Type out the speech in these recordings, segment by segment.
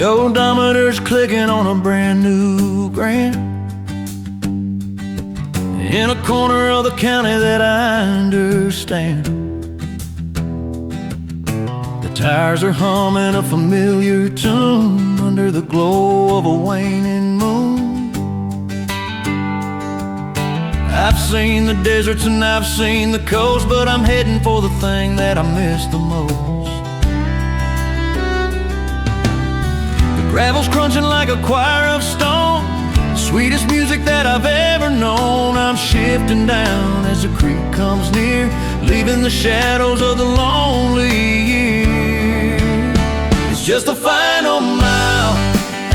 The odometer's clicking on a brand new Grand, in a corner of the county that I understand. The tires are humming a familiar tune under the glow of a waning moon. I've seen the deserts and I've seen the coast, but I'm heading for the thing that I miss the most. Gravel's crunching like a choir of stone, sweetest music that I've ever known. I'm shifting down as the creek comes near, leaving the shadows of the lonely year. It's just a final mile,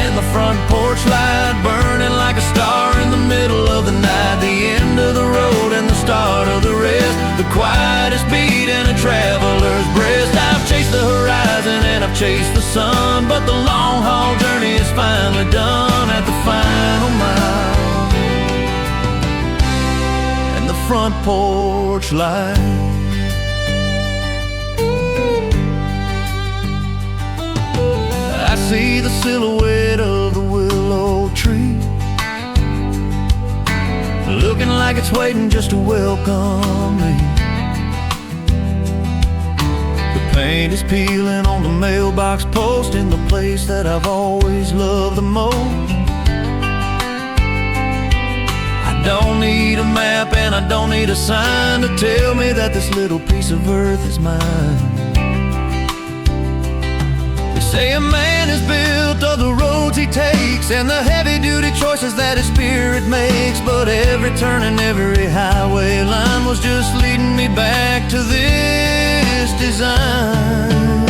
and the front porch light burning like a star in the middle of the night. The end of the road and the start of the rest, the quietest beat in a traveler's breast. I've chased the horizon and I've chased the sun, but the long haul journey is finally done at the final mile and the front porch light. I see the silhouette of the willow tree, looking like it's waiting just to welcome me. The paint is peeling on the mailbox post in the place that I've always loved the most. I don't need a map and I don't need a sign to tell me that this little piece of earth is mine. They say a man is built of the roads he takes and the heavy-duty choices that his spirit makes, but every turn and every highway line was just leading me back to this design.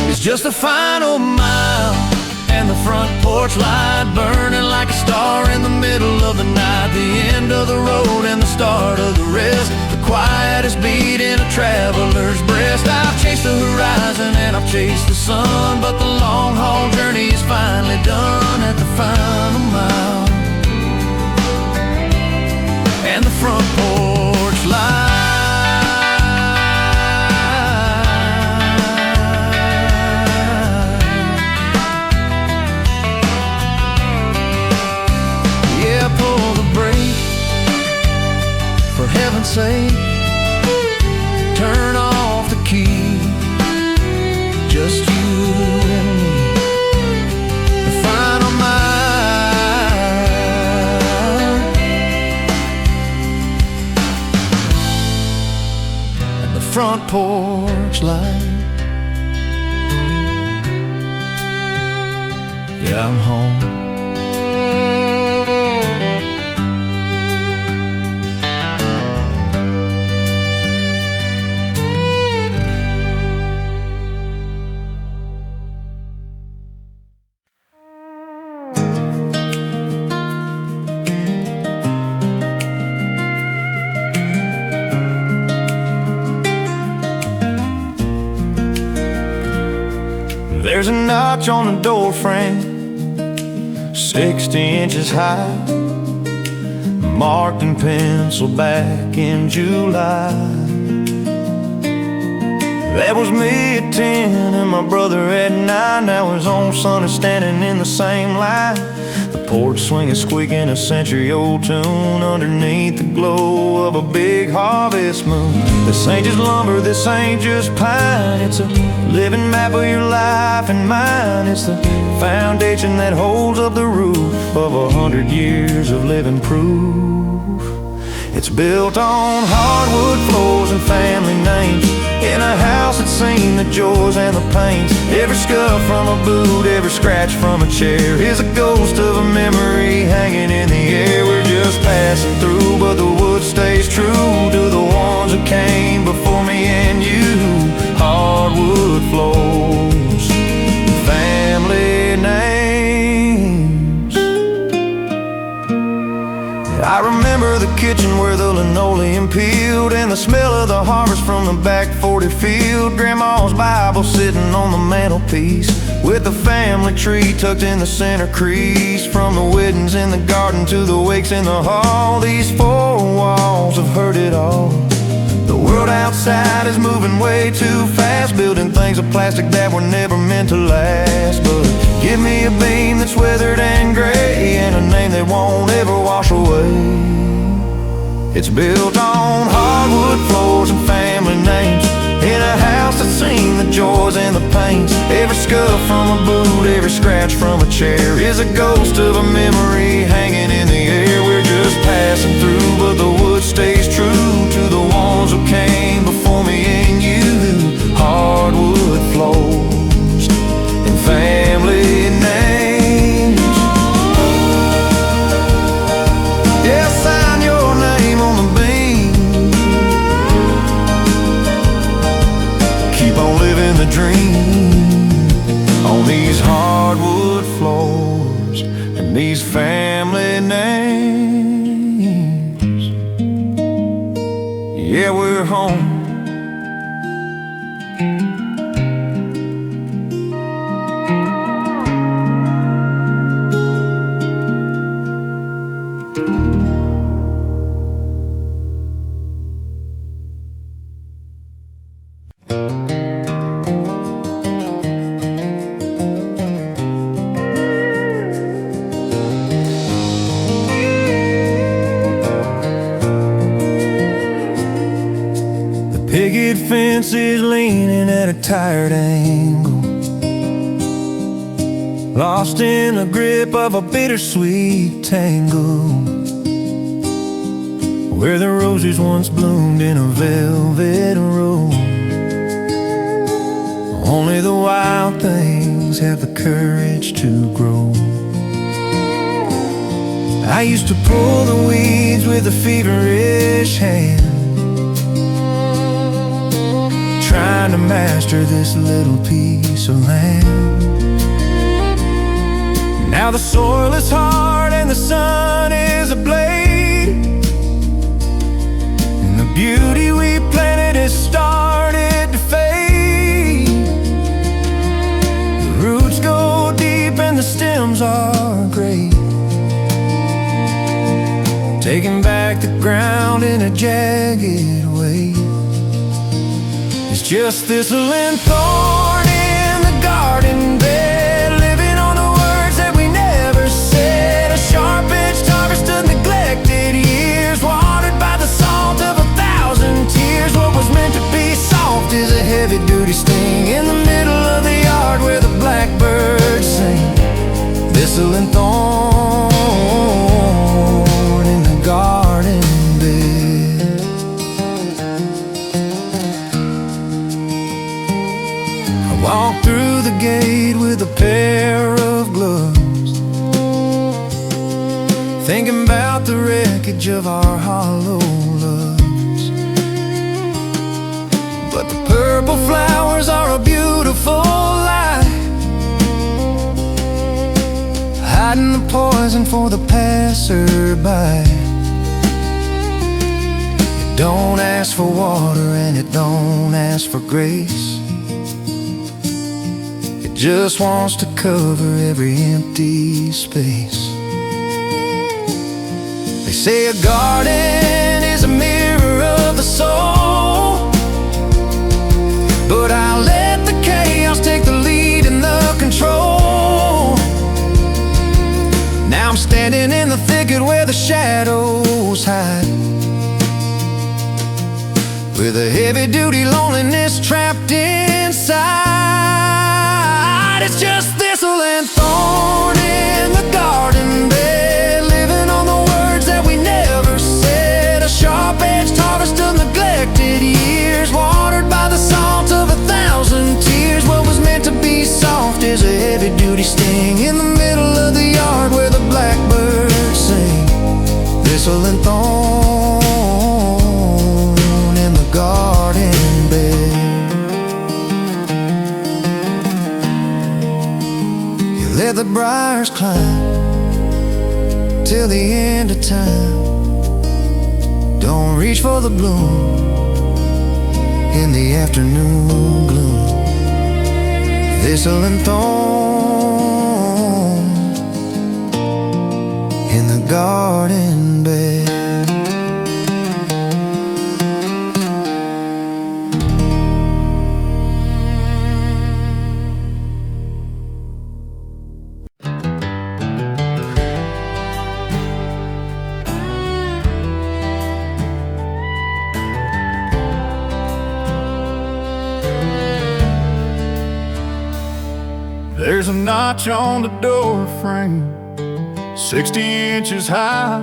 It's just a final mile, and the front porch light burning like a star in the middle of the night. The end of the road and the start of the rest, the quietest beat in a traveler's breast. I've chased the horizon and I've chased the sun, but the long haul journey is finally done at the final mile and the front porch light. Pull the brake, for heaven's sake, turn off the key, just you and me. The final mile and the front porch light. Yeah, I'm home. There's a notch on the door frame, 60 inches high, marked in pencil back in July. That was me at 10 and my brother at 9. Now his own son is standing in the same line, the porch swinging, squeaking a century-old tune underneath the glow of a big harvest moon. This ain't just lumber, this ain't just pine, it's a living map of your life and mine. It's the foundation that holds up the roof of 100 years of living proof. It's built on hardwood floors and family names, in a house that's seen the joys and the pains. Every scuff from a boot, every scratch from a chair is a ghost of a memory hanging in the air. We're just passing through, but the wood stays true to the ones that came before me and you. Hardwood floors, family names. I remember the kitchen where the linoleum peeled, and the smell of the harvest from the back 40 field. Grandma's Bible sitting on the mantelpiece, with the family tree tucked in the center crease. From the weddings in the garden to the wakes in the hall, these four walls have heard it all. The world outside is moving way too fast, building things of plastic that were never meant to last. But give me a beam that's weathered and gray, and a name that won't ever wash away. It's built on hardwood floors and family names, in a house that's seen the joys and the pains. Every scuff from a boot, every scratch from a chair is a ghost of a memory hanging in the air. We're just passing through, but the wood stays true to the ones who came before me and you. Hardwood floors and family names. Yeah, sign your name on the beam. Keep on living the dream on these hardwood floors and these family names. Yeah, we're home. Picket fence is leaning at a tired angle, lost in the grip of a bittersweet tangle, where the roses once bloomed in a velvet row. Only the wild things have the courage to grow. I used to pull the weeds with a feverish hand, trying to master this little piece of land. Now the soil is hard and the sun is ablaze, and the beauty we planted has started to fade. The roots go deep and the stems are gray, taking back the ground in a jagged way. It's just thistle and thorn in the garden bed, living on the words that we never said. A sharp-edged harvest of neglected years, watered by the salt of 1,000 tears. What was meant to be soft is a heavy-duty sting in the middle of the yard where the blackbirds sing. Thistle and thorn in the garden bed. I walk through the gate with a pair of gloves, thinking about the wreckage of our hollow loves. But the purple flowers are a beautiful lie, hiding the poison for the passerby. It don't ask for water and it don't ask for grace, it just wants to cover every empty space. They say a garden is a mirror of the soul, but I'll let the chaos take the lead and the control. Now I'm standing in the thicket where the shadows hide, with a heavy-duty loneliness trapped inside. It's just thistle and thorn in the garden bed, living on the words that we never said. A sharp-edged harvest of neglected years, watered by the salt of 1,000 tears. What was meant to be soft is a heavy-duty sting in the middle of the yard where the blackbirds sing. Thistle and thorn in the garden bed. You let the briars climb till the end of time. Don't reach for the bloom in the afternoon gloom. Thistle and thorn in the garden bed. a notch on the door frame, 60 inches high,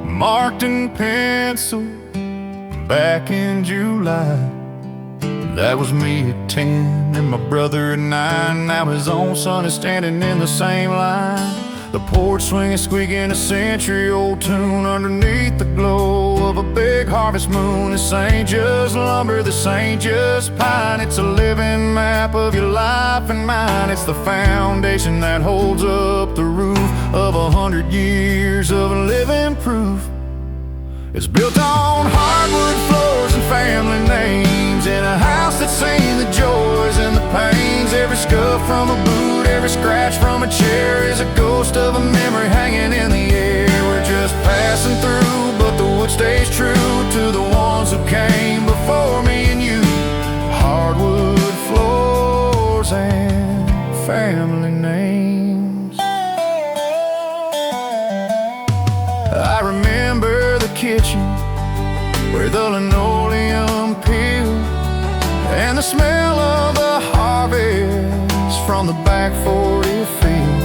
marked in pencil back in July. That was me at 10 and my brother at 9. Now his own son is standing in the same line. The porch swinging, squeaking a century-old tune underneath the glow of a big harvest moon. This ain't just lumber, this ain't just pine. It's a living map of your life and mine. It's the foundation that holds up the roof of 100 years of living proof. It's built on hardwood floors and family names, in a house that's seen the joys and the pains. Every scuff from a boot, every scratch from a chair is a ghost of a memory hanging in the air. We're just passing through, but the wood stays true to the ones who came before me and you. Hardwood floors and family names. I remember the kitchen where the linoleum peeled, and the smell of the harvest from the back 40 field.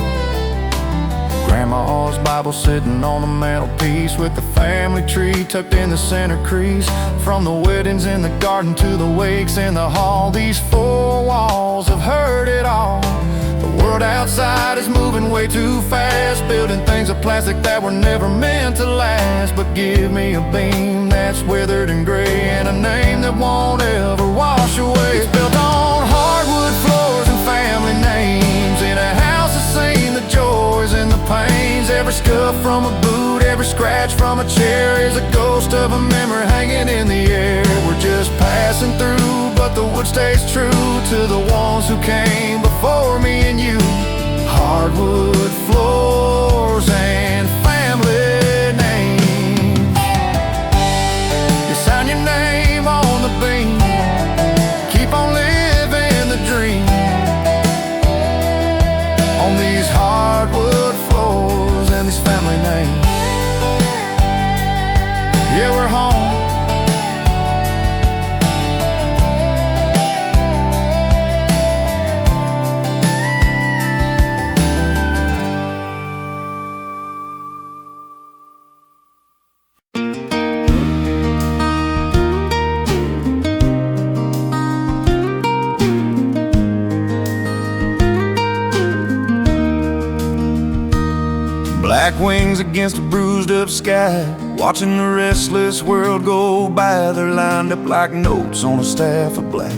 Grandma's Bible sitting on the mantelpiece, with the family tree tucked in the center crease. From the weddings in the garden to the wakes in the hall, these four walls have heard it all. The world outside is moving way too fast, building things of plastic that were never meant to last. But give me a beam that's withered and gray, and a name that won't ever wash away. It's built on hardwood floors and family names, in a house that's seen the joys and the pains. Every scuff from a boot, every scratch from a chair is a ghost of a memory hanging in the air. We're just passing through, but the wood stays true to the ones who came before me and you. Hardwood floors and family names. You sign your name on the beam, keep on living the dream on these hardwood floors and these family names. Yeah, we're home. Black wings against a bruised up sky, watching the restless world go by. They're lined up like notes on a staff of black,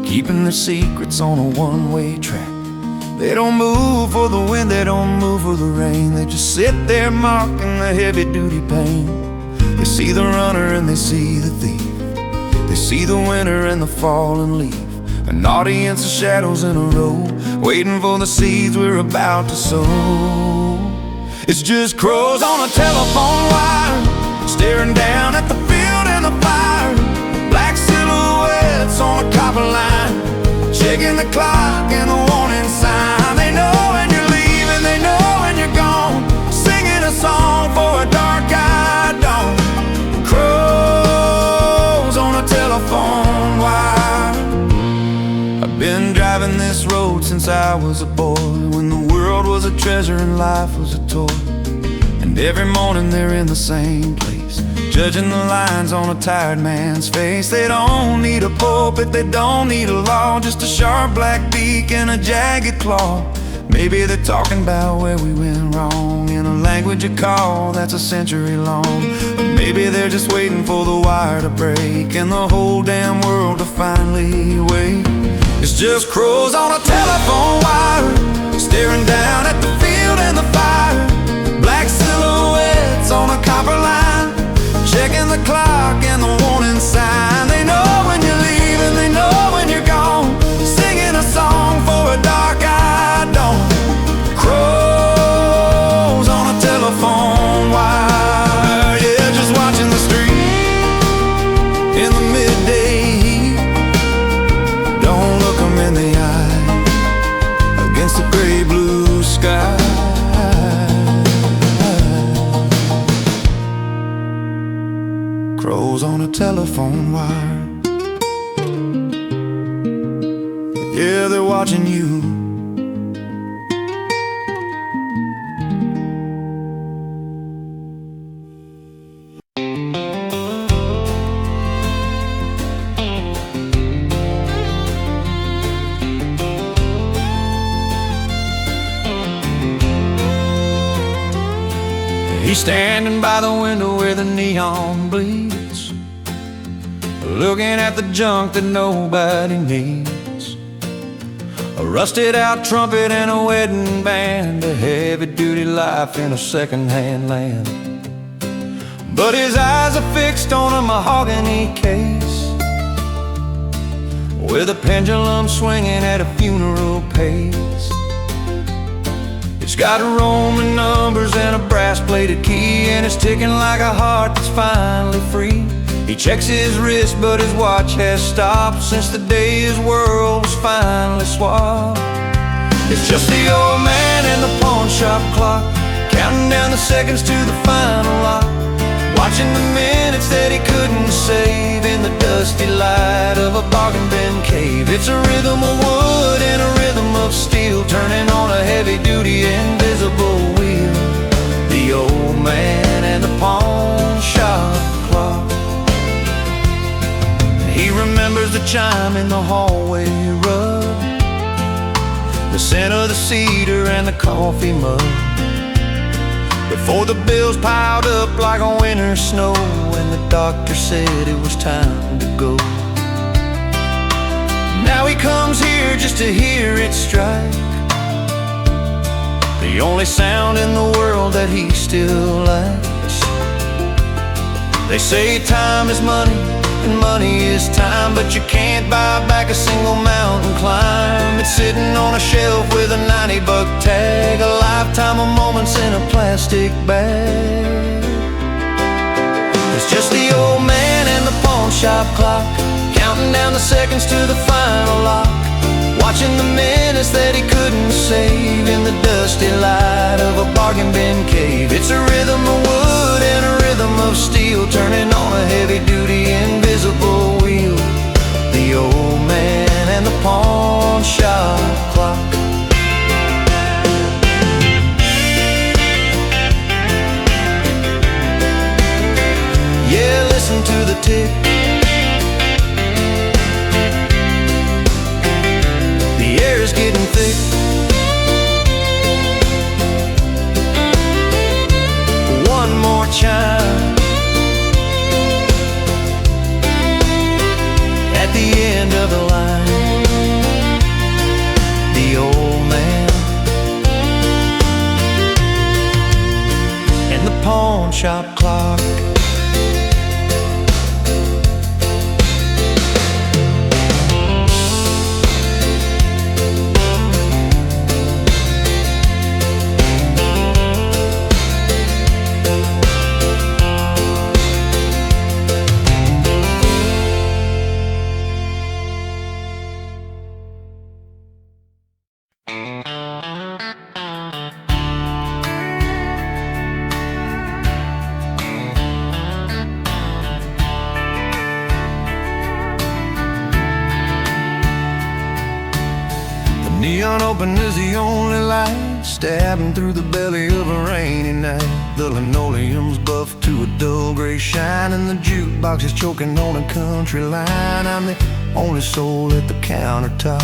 keeping their secrets on a one-way track. They don't move for the wind, they don't move for the rain. They just sit there marking the heavy-duty pain. They see the runner and they see the thief, they see the winter and the fallen leaf. An audience of shadows in a row, waiting for the seeds we're about to sow. It's just crows on a telephone wire, staring down at the field and the fire. Black silhouettes on a copper line, checking the clock and the warning sign. They know when you're leaving, they know when you're gone, singing a song for a dark-eyed dawn. Crows on a telephone wire. I've been driving this road since I was a boy, when the world was a treasure and life was a toy. And every morning they're in the same place, judging the lines on a tired man's face. They don't need a pulpit, they don't need a law, just a sharp black beak and a jagged claw. Maybe they're talking about where we went wrong, in a language you call that's a century long. Or maybe they're just waiting for the wire to break and the whole damn world to finally wake. It's just crows on a telephone wire, staring down at the field and the fire. Black silhouettes on a copper line, checking the clock and the warning sign. They know when you're leaving, they know when you're gone, singing a song for a dark-eyed dawn. Crows on a telephone wire. Yeah, just watching the street in the midday heat. Don't look 'em in the eye against the gray blue sky. Crows on a telephone wire. Yeah, they're watching you He's standing by the window where the neon bleeds, looking at the junk that nobody needs. A rusted out trumpet and a wedding band, a heavy duty life in a second-hand land. But his eyes are fixed on a mahogany case, with a pendulum swinging at a funeral pace. It's got Roman numbers and a brass-plated key, and it's ticking like a heart that's finally free. He checks his wrist, but his watch has stopped since the day his world was finally swapped. It's just the old man and the pawn shop clock, counting down the seconds to the final lock, watching the minutes that he couldn't save in the dusty light of a bargain bin cave. It's a rhythm of wood and a rhythm of steel, turning on a heavy-duty invisible wheel. The old man and the pawn shop clock. He remembers the chime in the hallway rug, the scent of the cedar and the coffee mug, before the bills piled up like a winter snow, and the doctor said it was time to go. Now he comes here just to hear it strike, the only sound in the world that he still likes. They say time is money and money is time, but you can't buy back a single mountain climb. It's sitting on a shelf with a 90-buck tag, a lifetime of moments in a plastic bag. It's just the old man and the pawn shop clock, counting down the seconds to the final lock, watching the minutes that he couldn't save in the dusty light of a bargain bin cave. It's a rhythm of wood and a rhythm of steel, turning on a heavy-duty invisible wheel. The old man and the pawn shop clock. Yeah, listen to the tick, the air is getting thick. One more chime at the end of the line. The old man and the pawn shop clock. Neon open is the only light, stabbing through the belly of a rainy night. The linoleum's buffed to a dull gray shine, and the jukebox is choking on a country line. I'm the only soul at the countertop,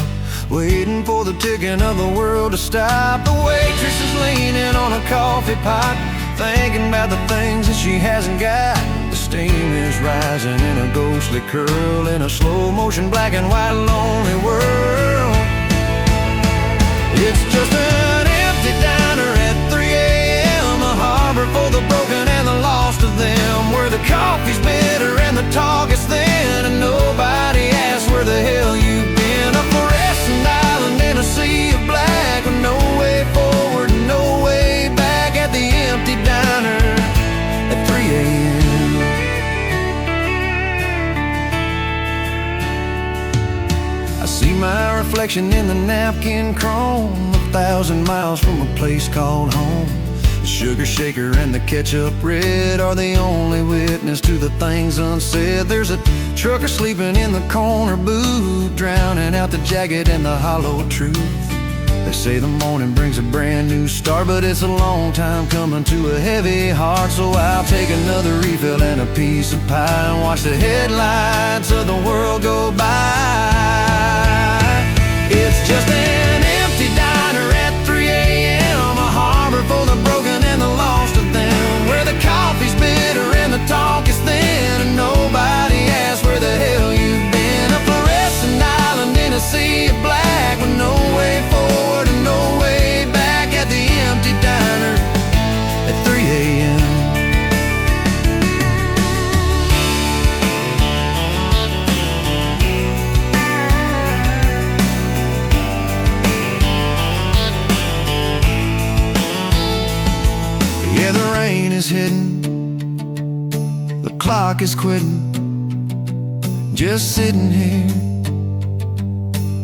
waiting for the ticking of the world to stop. The waitress is leaning on a coffee pot, thinking about the things that she hasn't got. The steam is rising in a ghostly curl, in a slow motion black and white lonely world. It's just an empty diner at 3 a.m., a harbor for the broken and the lost of them, where the coffee's bitter and the talk is thin, and nobody asks where the hell you've been. A fluorescent island in a sea of black, with no way forward and no way back, at the empty diner at 3 a.m. I see my reflection in the napkin chrome, 1,000 miles from a place called home. The sugar shaker and the ketchup red are the only witness to the things unsaid. There's a trucker sleeping in the corner booth, drowning out the jagged and the hollow truth. They say the morning brings a brand new start, but it's a long time coming to a heavy heart. So I'll take another refill and a piece of pie, and watch the headlights of the world go by. It's just an empty diner at 3 a.m., a harbor for the broken and the lost of them, is hidden, the clock is quitting. Just sitting here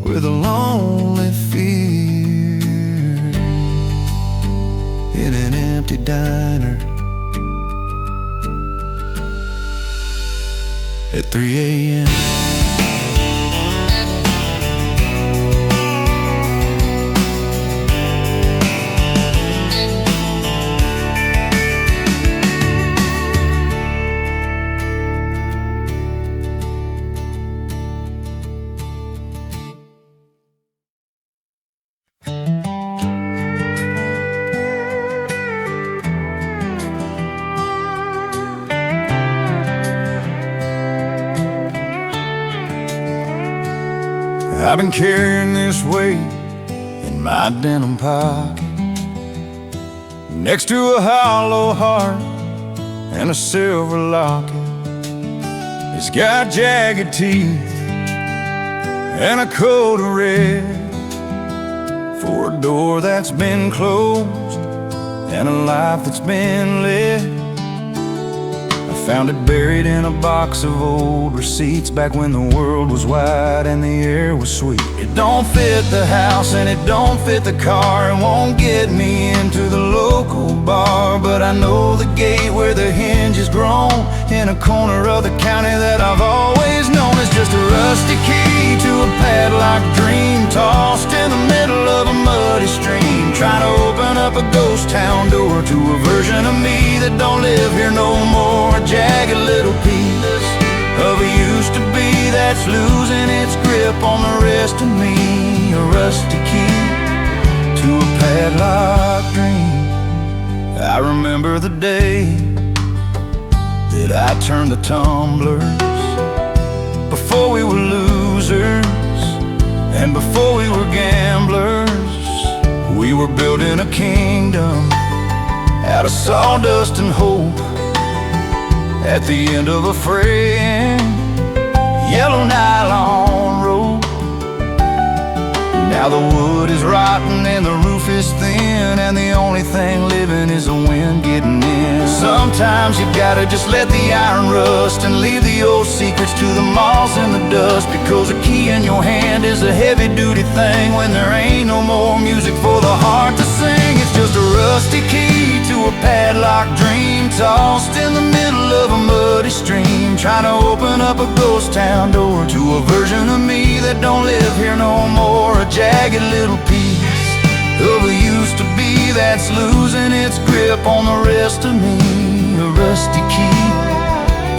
with a lonely fear in an empty diner at 3 a.m. I've been carrying this weight in my denim pocket, next to a hollow heart and a silver locket. It's got jagged teeth and a coat of red for a door that's been closed and a life that's been led. I found it buried in a box of old receipts back when the world was wide and the air was sweet. It don't fit the house and it don't fit the car. It won't get me into the local bar, but I know the gate where the hinge is grown in a corner of the county that I've always known is just a rusty key to a padlocked dream, tossed in the middle of a muddy stream, trying to open up a ghost town door to a version of me that don't live here no more. A jagged little piece of a used to be that's losing its grip on the rest of me. A rusty key to a padlocked dream. I remember the day that I turned the tumblers, before we were losers and before we were gamblers. We were building a kingdom out of sawdust and hope at the end of a fraying yellow nylon rope. Now the wood is rotten and the roof is thin, and the only thing living is the wind getting in. Sometimes you gotta just let the iron rust and leave the old secrets to the moths and the dust, because a key in your hand is a heavy-duty thing when there ain't no more music for the heart to sing. It's just a rusty key to a padlocked dream, tossed in the middle of a muddy stream, trying to open up a ghost town door to a version of me that don't live here no more. A jagged little piece of a used to be that's losing its grip on the rest of me. A rusty key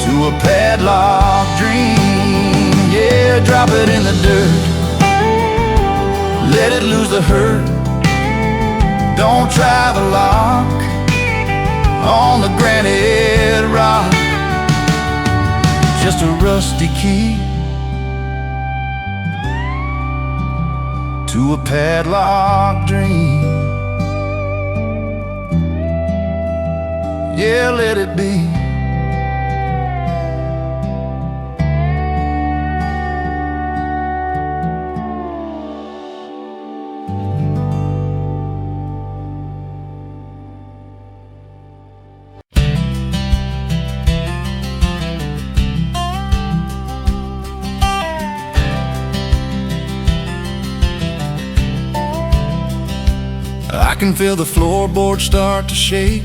to a padlocked dream. Yeah, drop it in the dirt, let it lose the hurt. Don't try the lock on the granite rock. Just a rusty key to a padlocked dream. Yeah, let it be. I can feel the floorboards start to shake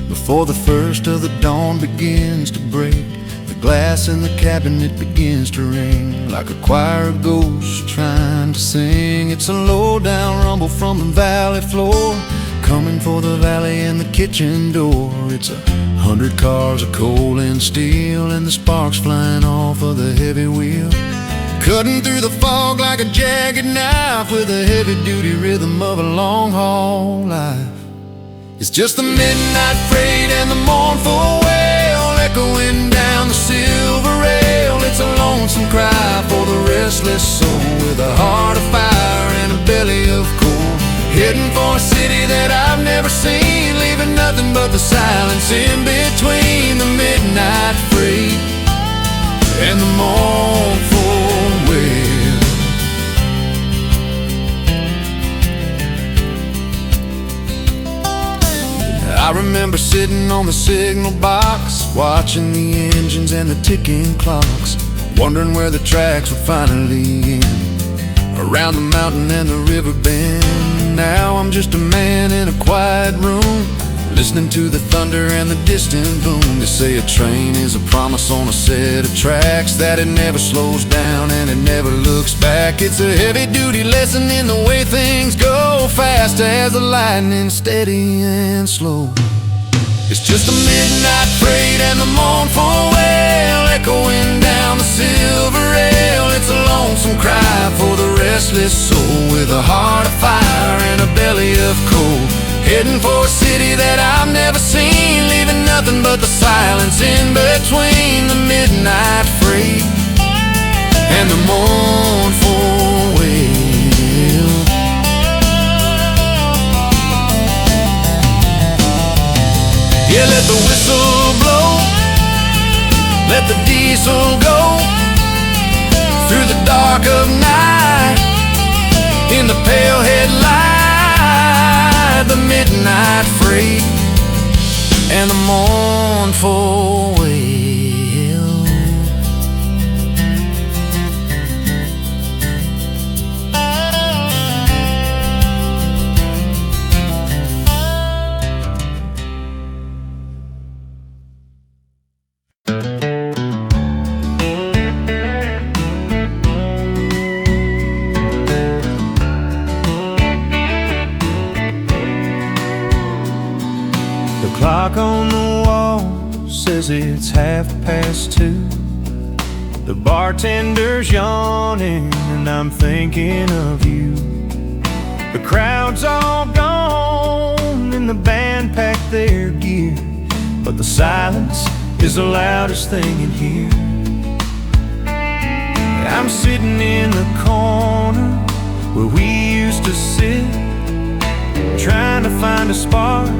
before the first of the dawn begins to break. The glass in the cabinet begins to ring like a choir of ghosts trying to sing. It's a low down rumble from the valley floor, coming for the valley and the kitchen door. It's 100 cars of coal and steel, and the sparks flying off of the heavy wheel, cutting through the fog like a jagged knife with a heavy-duty rhythm of a long-haul life. It's just the midnight freight and the mournful wail echoing down the silver rail. It's a lonesome cry for the restless soul with a heart of fire and a belly of coal, heading for a city that I've never seen, leaving nothing but the silence in between the midnight freight and the mournful wail. I remember sitting on the signal box, watching the engines and the ticking clocks, wondering where the tracks would finally end, around the mountain and the river bend. Now I'm just a man in a quiet room, listening to the thunder and the distant boom. They say a train is a promise on a set of tracks, that it never slows down and it never looks back. It's a heavy-duty lesson in the way things go, fast as the lightning, steady and slow. It's just a midnight freight and the mournful wail echoing down the silver rail. It's a lonesome cry for the restless soul, with a heart of fire and a belly of coal, heading for a city that I've never seen, leaving nothing but the silence in between the midnight freight and the mournful wail. Yeah, let the whistle blow, let the diesel go through the dark of night, in the pale headlight, the midnight freight and the mournful wail. The clock on the wall says it's 2:30. The bartender's yawning and I'm thinking of you. The crowd's all gone and the band packed their gear, but the silence is the loudest thing in here. I'm sitting in the corner where we used to sit, trying to find a spark,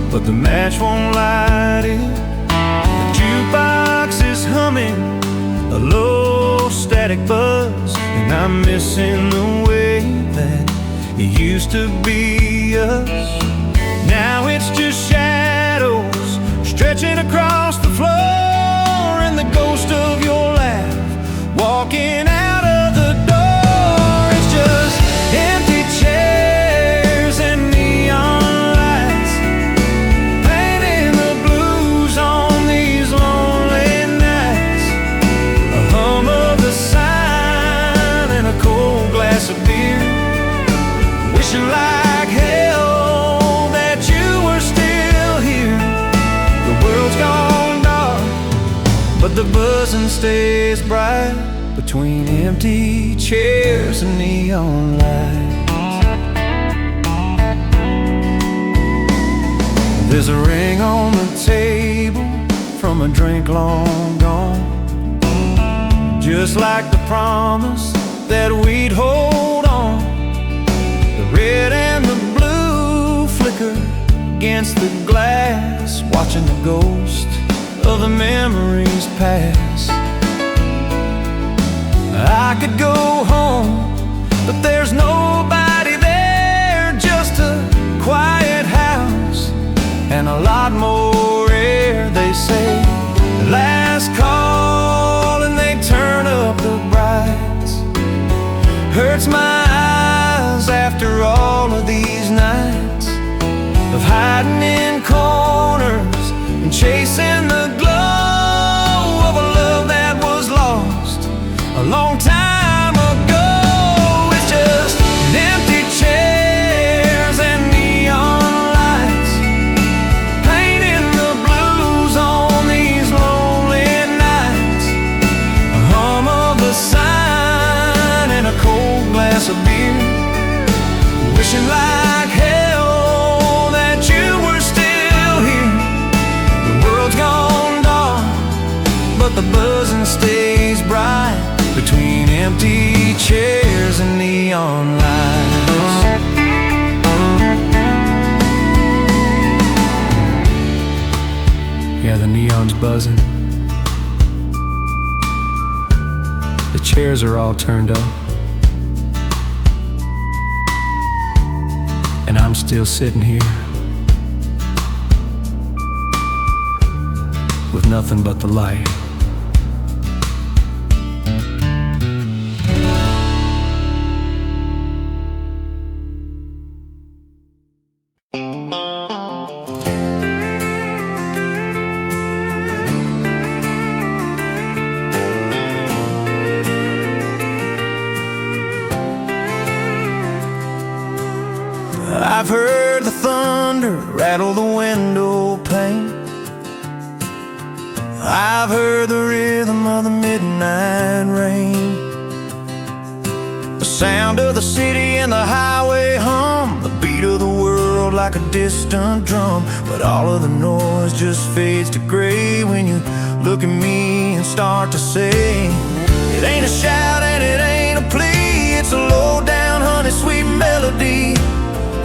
but the match won't light it. The jukebox is humming a low static buzz, and I'm missing the way that it used to be us. Now it's just shadows stretching across the floor, and the ghost of your laugh walking out of the door. It's just empty chairs and neon lights, painting the blues on these lonely nights. A hum of the sign and a cold glass of beer, wishing like hell that you were still here. The world's gone dark, but the buzzing stays bright between empty chairs and neon lights. There's a ring on the table from a drink long gone, just like the promise that we'd hold on. The red and the blue flicker against the glass, watching the ghost of the memories pass. I could go home, but there's nobody there, just a quiet house and a lot more air. They say last call and they turn up the brights. Hurts my eyes after all of these nights of hiding in corners and chasing the glow of a love that was lost a long time ago. It's just empty chairs and neon lights, painting the blues on these lonely nights. A hum of the sign and a cold glass of beer, wishing like hell that you were still here. The world's gone dark, but the buzzing stays bright between empty chairs and neon lights. Yeah, the neon's buzzing. The chairs are all turned up, and I'm still sitting here nothing but the light. I've heard the thunder rattle the window pane. I've heard the rhythm of the midnight rain, the sound of the city and the highway hum, the beat of the world like a distant drum. But all of the noise just fades to gray when you look at me and start to say, it ain't a shout and it ain't a plea, it's a low down honey sweet melody.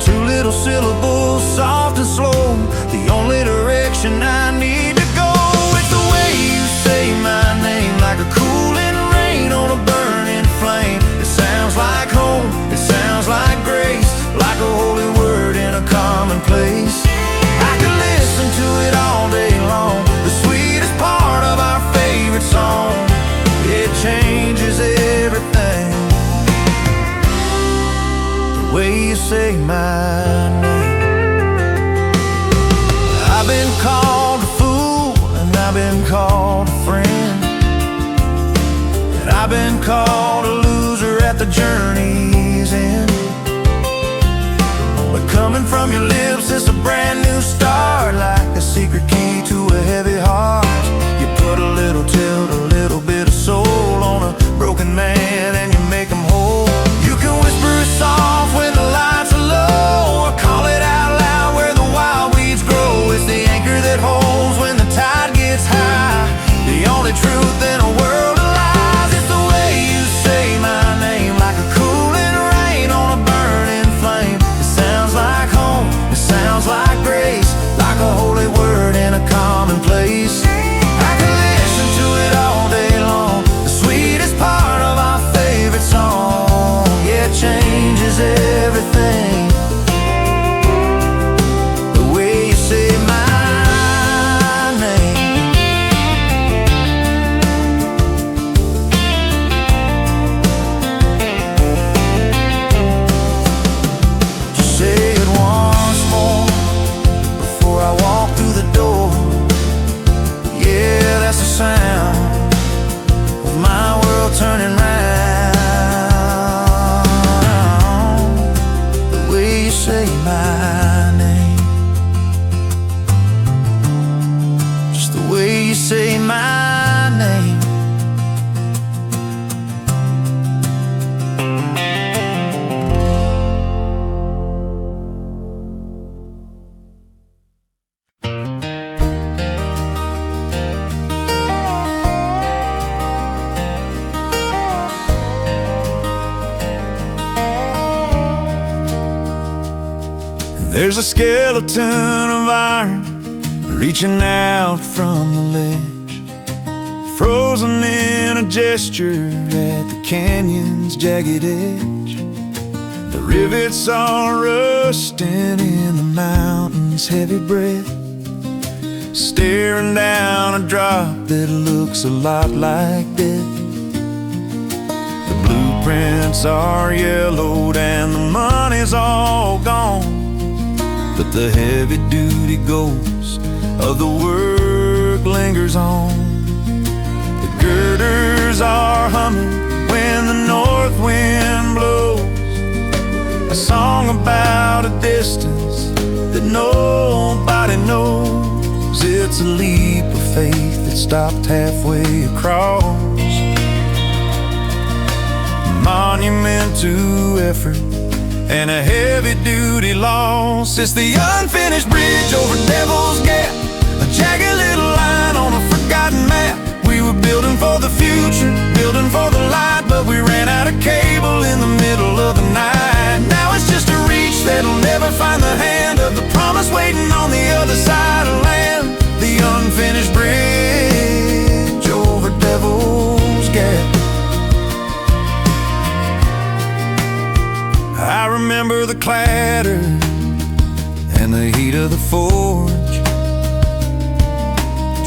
Two little syllables, soft and slow, the only direction I need to go. It's the way you say my name, like a cooling rain on a burning flame. It sounds like home, it sounds like grace, like a holy word in a common place. I could listen to it all day long, the sweetest part of our favorite song. It changes everything, the way you say my name. I've been called a fool and I've been called a friend, and I've been called a loser at the journey's end. But coming from your lips, it's a brand new start, like a secret key to a heavy heart. You put a little tilt, a little bit of soul on a broken man and you make him whole. You can whisper it soft when the lights are low, or call it out loud where the wild weeds grow. It's the anchor that holds when the tide gets high, the only truth in a world of lies. It's the way you say my name, like a cooling rain on a burning flame. It sounds like home, it sounds like grace, like a holy word in a common place. I can listen to it all day long, the sweetest part of our favorite song. Yeah, it changes everything, the way you say my name. Just say it once more before I walk through the door. Yeah, that's the sound of my world turning round, the way you say my name, just the way you say my name. There's a skeleton of iron reaching out from the ledge, frozen in a gesture at the canyon's jagged edge. The rivets are rusting in the mountain's heavy breath, staring down a drop that looks a lot like death. The blueprints are yellowed and the money's all gone, but the heavy-duty ghost of the work lingers on. The girders are humming when the north wind blows, a song about a distance that nobody knows. It's a leap of faith that stopped halfway across, a monument to effort and a heavy-duty loss. It's the unfinished bridge over Devil's Gap, a jagged little line on a forgotten map. We were building for the future, building for the light, but we ran out of cable in the middle of the night. Now it's just a reach that'll never find the hand of the promise waiting on the other side of land. The unfinished bridge over Devil's Gap. I remember the clatter and the heat of the forge,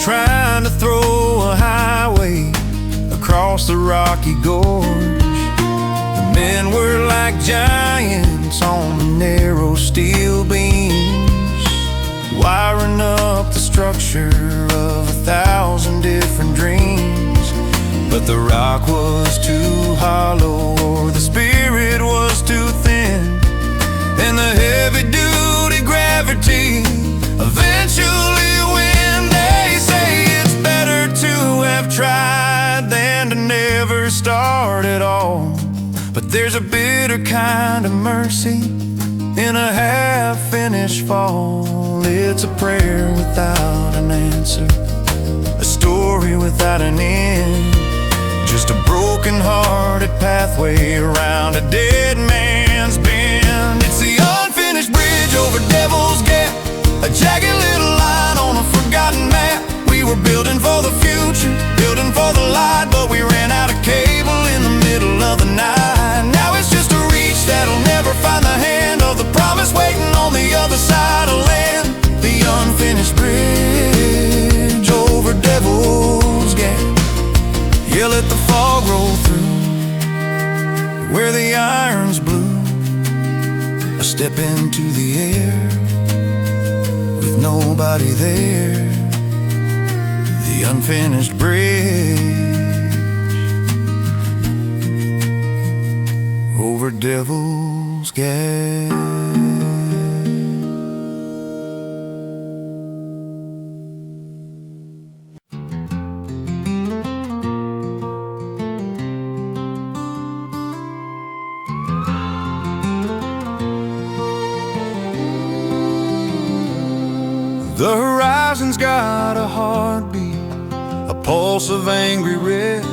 trying to throw a highway across the rocky gorge. The men were like giants on the narrow steel beams, wiring up the structure of 1,000 different dreams. But the rock was too hollow, or the spirit was too thin, and the heavy-duty gravity eventually win. They say it's better to have tried than to never start at all. But there's a bitter kind of mercy in a half-finished fall. It's a prayer without an answer, a story without an end, just a broken-hearted pathway around a dead man's bend. It's the unfinished bridge over Devil's Gap, a jagged little line on a forgotten map. We were building for the future, building for the light, but we ran out of cable in the middle of the night. Now it's just a reach that'll never find the hand of the promise waiting on the other side of land. The unfinished bridge over Devil's Gap. Yeah, let the fog roll through where the iron's blue. I step into the air with nobody there. The unfinished bridge over Devil's Gap. The horizon's got a heartbeat, a pulse of angry red,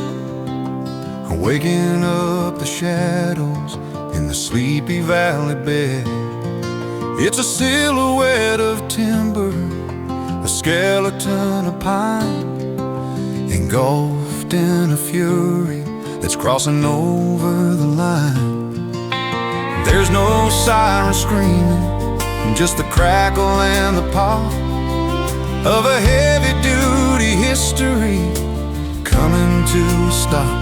waking up the shadows in the sleepy valley bed. It's a silhouette of timber, a skeleton of pine, engulfed in a fury that's crossing over the line. There's no siren screaming, just the crackle and the pop of a heavy-duty history coming to a stop.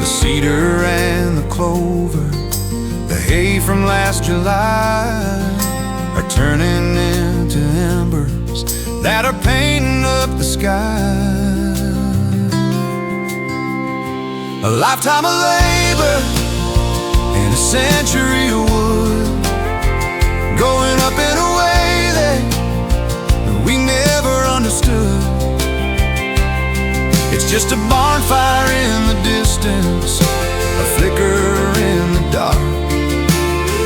The cedar and the clover, the hay from last July, are turning into embers that are painting up the sky. A lifetime of labor and a century of wood, going up in a way that we never understood. It's just a bonfire in the distance, a flicker in the dark,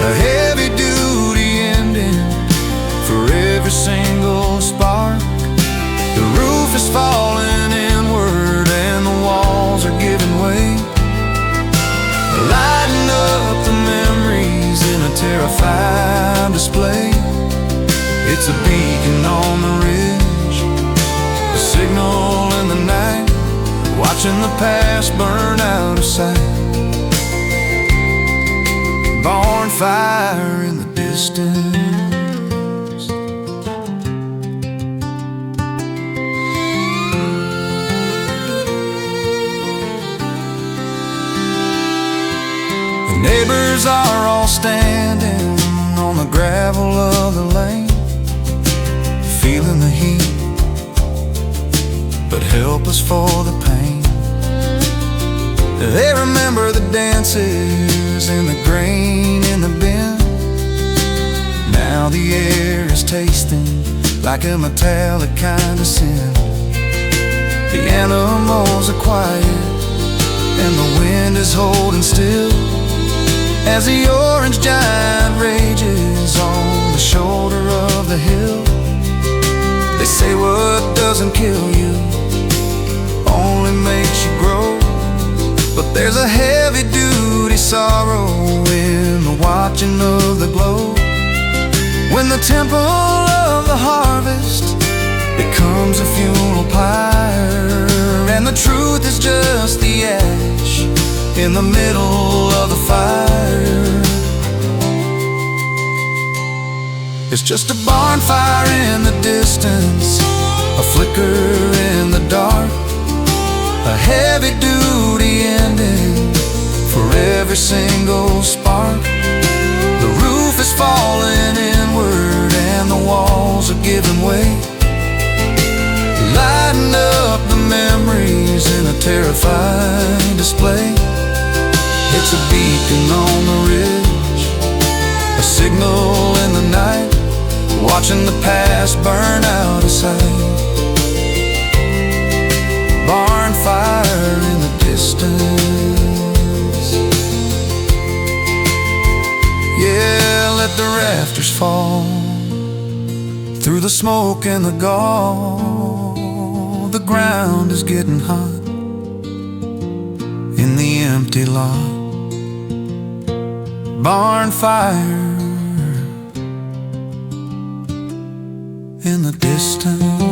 a heavy-duty ending for every single spark. The roof is falling inward and the walls are giving way, lighting up the memories in a terrified display. It's a beacon on the ridge, a signal in the night, watching the past burn out of sight. Bonfire in the distance. The neighbors are all standing on the gravel of the lane, feeling the heat, but helpless for the pain. They remember the dances and the grain in the bin. Now the air is tasting like a metallic kind of sin. The animals are quiet and the wind is holding still, as the orange giant rages on the shoulder of the hill. They say what doesn't kill you only makes you grow, but there's a heavy-duty sorrow in the watching of the glow. When the temple of the harvest becomes a funeral pyre, and the truth is just the ash in the middle of the fire. It's just a bonfire in the distance, a flicker in the dark, a heavy-duty ending for every single spark. The roof is falling inward and the walls are giving way, lighting up the memories in a terrifying display. It's a beacon on the ridge, a signal in the night, watching the past burn out of sight. Barn fire in the distance. Yeah, let the rafters fall through the smoke and the gall. The ground is getting hot in the empty lot. Barn fire in the distance.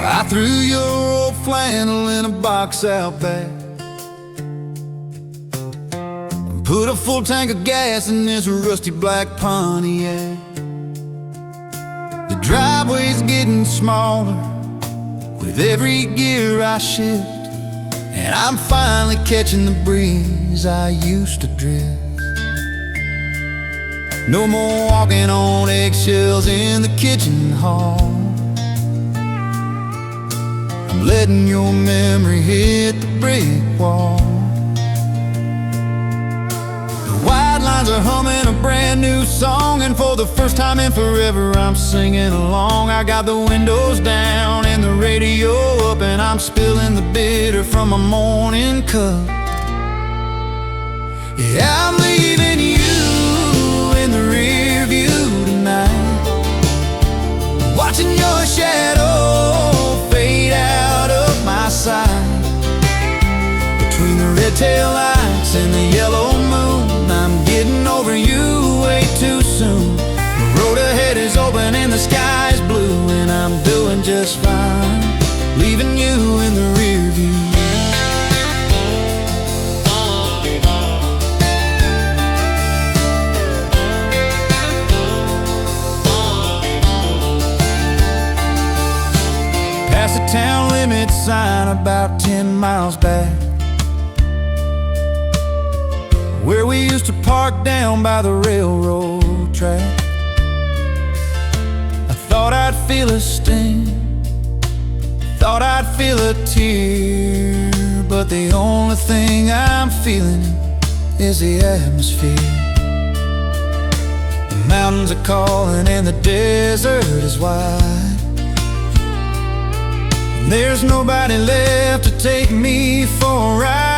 I threw your old flannel in a box out back, put a full tank of gas in this rusty black Pontiac. The driveway's getting smaller with every gear I shift, and I'm finally catching the breeze I used to drift. No more walking on eggshells in the kitchen hall. I'm letting your memory hit the brick wall. The white lines are humming a brand new song, and for the first time in forever I'm singing along. I got the windows down and the radio up, and I'm spilling the bitter from my morning cup. Yeah, I'm leaving you in the rear view tonight, watching your shadow fade out of my sight. Between the red tail lights and the yellow moon, I'm getting over you way too soon. The road ahead is open and the sky's blue, and I'm doing just fine, leaving you in the rear view. Past the town limit sign about 10 miles back, where we used to park down by the railroad track. I thought I'd feel a sting, thought I'd feel a tear, but the only thing I'm feeling is the atmosphere. The mountains are calling and the desert is wide. There's nobody left to take me for a ride.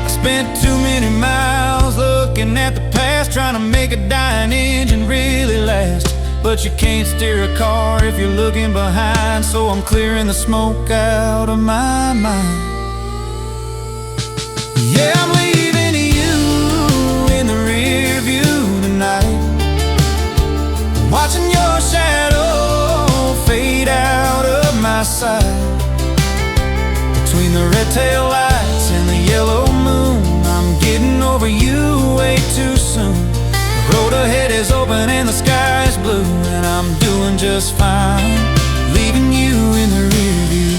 I spent too many miles looking at the past, trying to make a dying engine really last. But you can't steer a car if you're looking behind, so I'm clearing the smoke out of my mind. Yeah, I'm leaving you in the rear view tonight, watching your shadow fade out of my sight. Between the red tail lights and the yellow moon, I'm getting over you way too soon. The road ahead is open and the sky is blue, and I'm doing just fine, leaving you in the rear view.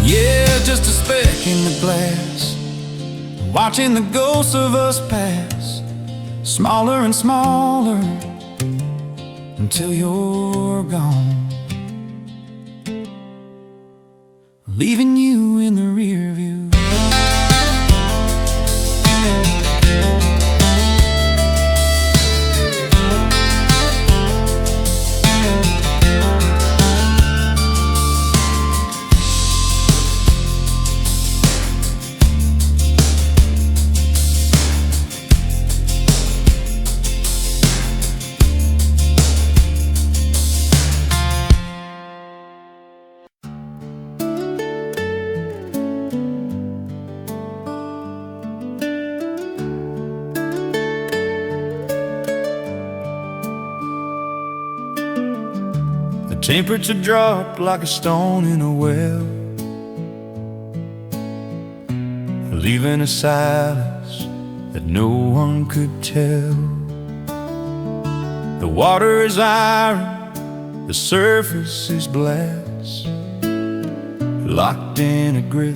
Yeah, just a speck in the glass, watching the ghosts of us pass, smaller and smaller until you're gone, leaving you in the rear view. temperature dropped like a stone in a well, leaving a silence that no one could tell. The water is iron, the surface is glass, locked in a grip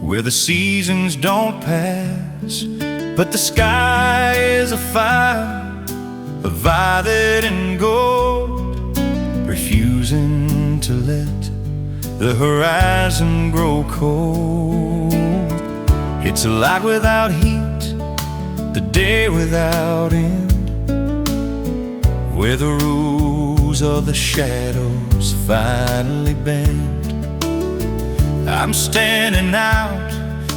where the seasons don't pass. But the sky is a fire of violet and gold, refusing to let the horizon grow cold. It's a light without heat, the day without end, where the rules of the shadows finally bend. I'm standing out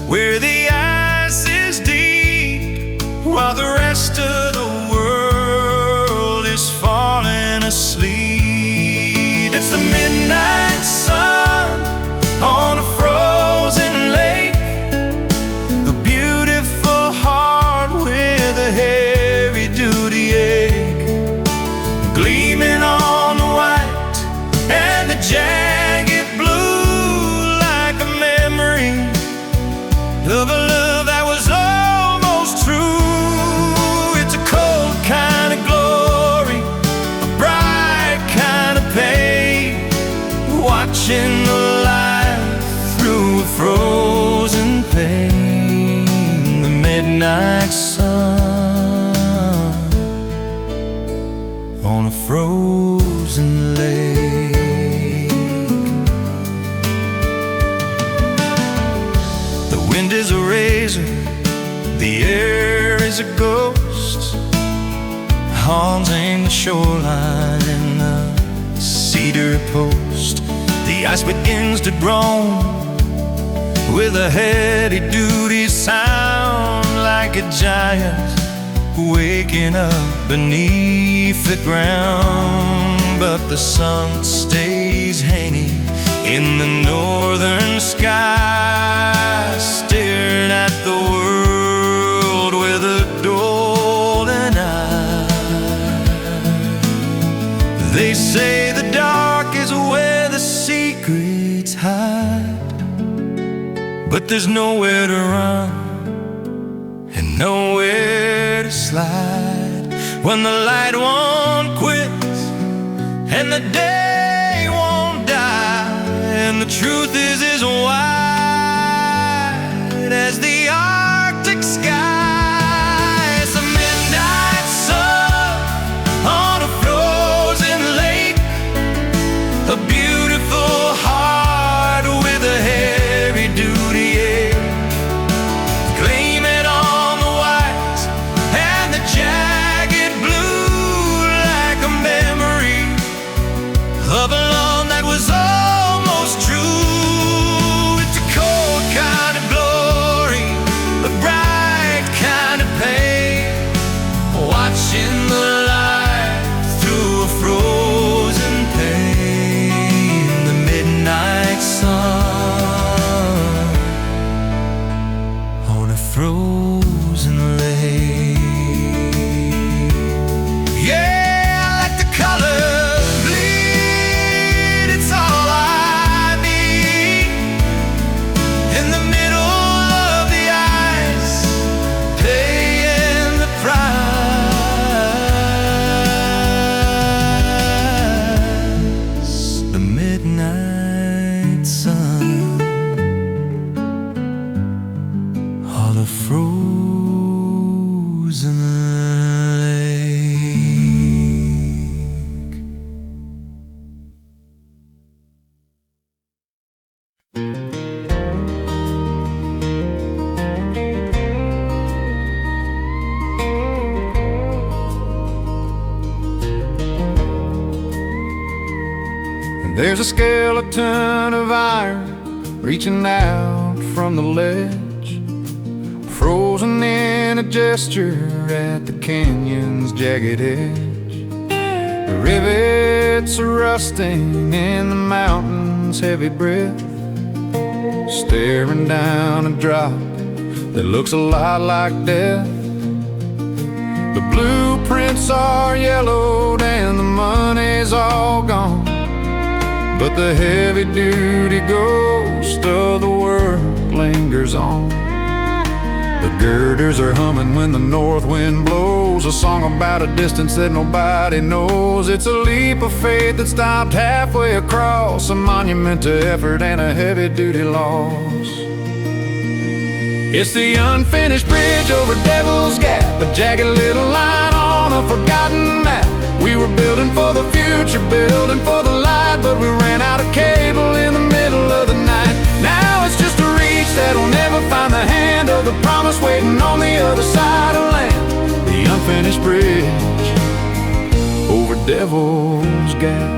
where the ice is deep, while the rest of the world is falling asleep. It's the midnight sun on a frozen lake, a beautiful heart with a heavy-duty ache, gleaming on the white and the jagged blue, like a memory of a love that was almost true. It's a cold kind of glory, a bright kind of pain, watching the light through a frozen pane. The midnight sun on a frozen lake. The wind is a razor, the air is a ghost, haunting the shoreline in the cedar post. The ice begins to groan with a heavy-duty sound, like a giant waking up beneath the ground. But the sun stays hanging in the northern sky, staring at the world with a golden eye. They say the dark is where the secrets hide, but there's nowhere to run and nowhere to slide when the light won't quit and the day won't die, and the truth is as wide as the Arctic sky. It's a midnight sun on a frozen lake, a beautiful heart with a heavy-duty ache, gleaming on the white and the jagged blue, like a memory of a love that was almost true. It's a cold kind of glory, a bright kind of pain, watching the light through a frozen pane. The midnight sun on a frozen lake. Yeah, I like the color bleed, it's all I need. In the middle of the ice, paying the price. The midnight sun on a frozen lake. And there's a skeleton of iron reaching out from the ledge, frozen in a gesture at the canyon's jagged edge. The rivets are rusting in the mountain's heavy breath, staring down a drop that looks a lot like death. The blueprints are yellowed and the money's all gone, but the heavy-duty ghost of the work lingers on. The girders are humming when the north wind blows, a song about a distance that nobody knows. It's a leap of faith that stopped halfway across, a monument to effort and a heavy-duty loss. It's the unfinished bridge over Devil's Gap, a jagged little line on a forgotten map. We were building for the future, building for the light, but we ran out of cable in the middle of the night. Now it's just a reach that'll never find the hand of the promise waiting on the other side of land. The unfinished bridge over Devil's Gap.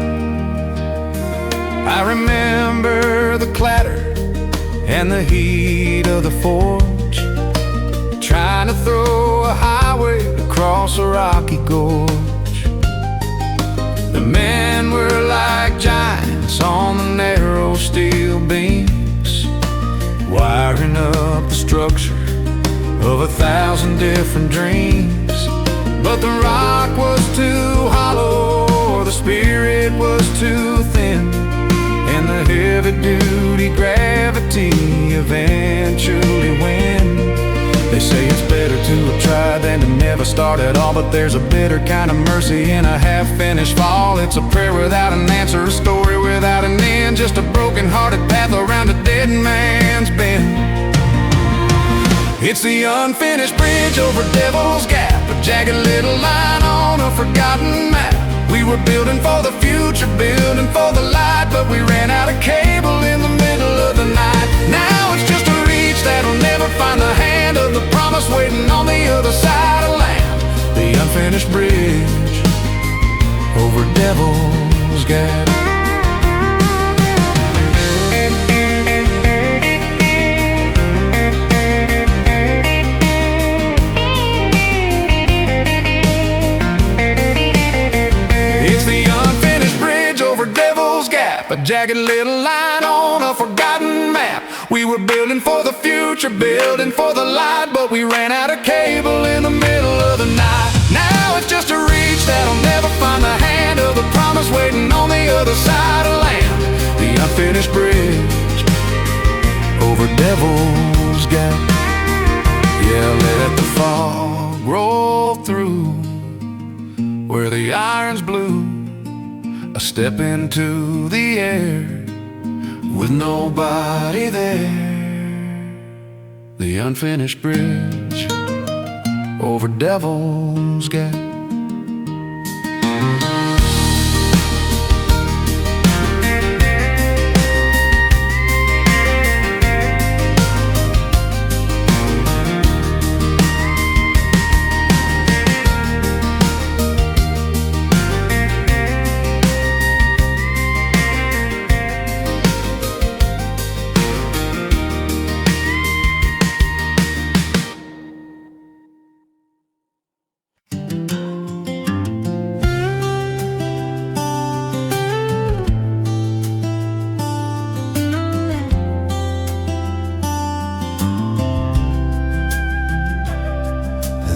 I remember the clatter and the heat of the forge, trying to throw a highway across a rocky gorge. The men were like giants on the narrow steel beams, wiring up the structure of 1,000 different dreams. But the rock was too hollow, or the spirit was too thin, and the heavy-duty gravity eventually wins. They say it's better to have tried than to never start at all, but there's a bitter kind of mercy in a half-finished fall. It's a prayer without an answer, a story without an end, just a broken-hearted path around a dead man's bend. It's the unfinished bridge over Devil's Gap, a jagged little line on a forgotten map. We were building for the future, building for the light, but we ran out of cable in the middle of the night. Now it's just a reach that'll never find the hand of the promise waiting on the other side of land. The unfinished bridge over Devil's Gap. A jagged little line on a forgotten map. We were building for the future, building for the light, but we ran out of cable in the middle of the night. Now it's just a reach that'll never find the hand of the promise waiting on the other side of land. The unfinished bridge over Devil's Gap. Yeah, let the fog roll through where the iron's blue. I step into the air with nobody there. The unfinished bridge over Devil's Gap.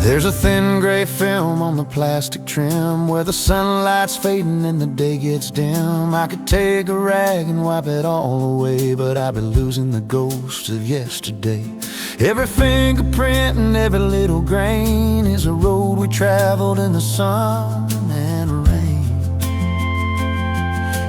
There's a thin gray film on the plastic trim where the sunlight's fading and the day gets dim. I could take a rag and wipe it all away, but I'd be losing the ghost of yesterday. Every fingerprint and every little grain is a road we traveled in the sun and rain.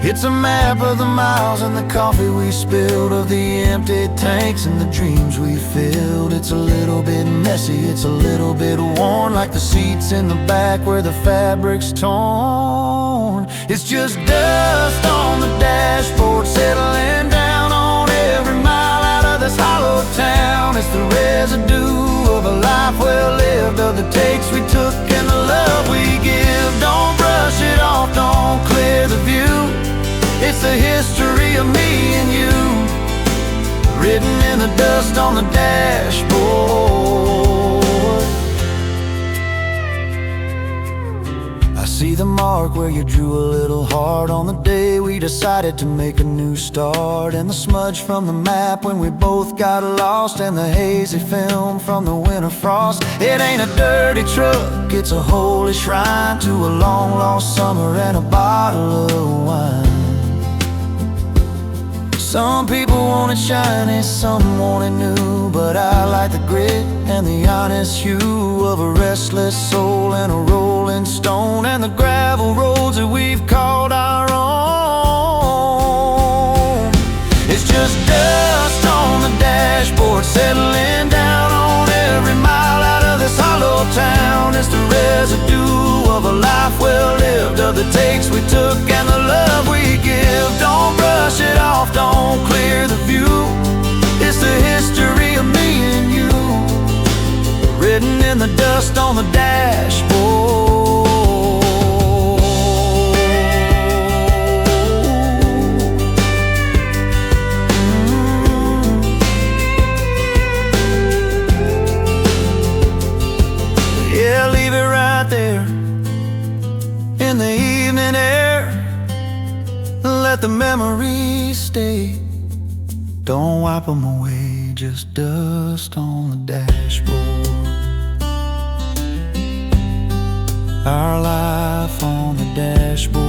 It's a map of the miles and the coffee we spilled, of the empty tanks and the dreams we filled. It's a little bit messy, it's a little bit worn, like the seats in the back where the fabric's torn. It's just dust on the dashboard, settling down on every mile out of this hollow town. It's the residue of a life well lived, of the takes we took and the love we give. Don't brush it off, don't clear the view. It's the history of me and you, written in the dust on the dashboard. I see the mark where you drew a little heart on the day we decided to make a new start, and the smudge from the map when we both got lost, and the hazy film from the winter frost. It ain't a dirty truck, it's a holy shrine to a long lost summer and a bottle of wine. Some people want it shiny, some want it new, but I like the grit and the honest hue of a restless soul and a rolling stone, and the gravel roads that we've called our own. It's just dust on the dashboard, settling down on every mile out of this hollow town. It's the residue of a life well lived, of the takes we took and the love we give. Don't brush it off, don't clear the view. It's the history of me and you, written in the dust on the dashboard. Yeah, leave it right there in the evening air. Let the memories stay. Don't wipe them away, just dust on the dashboard. Our life on the dashboard.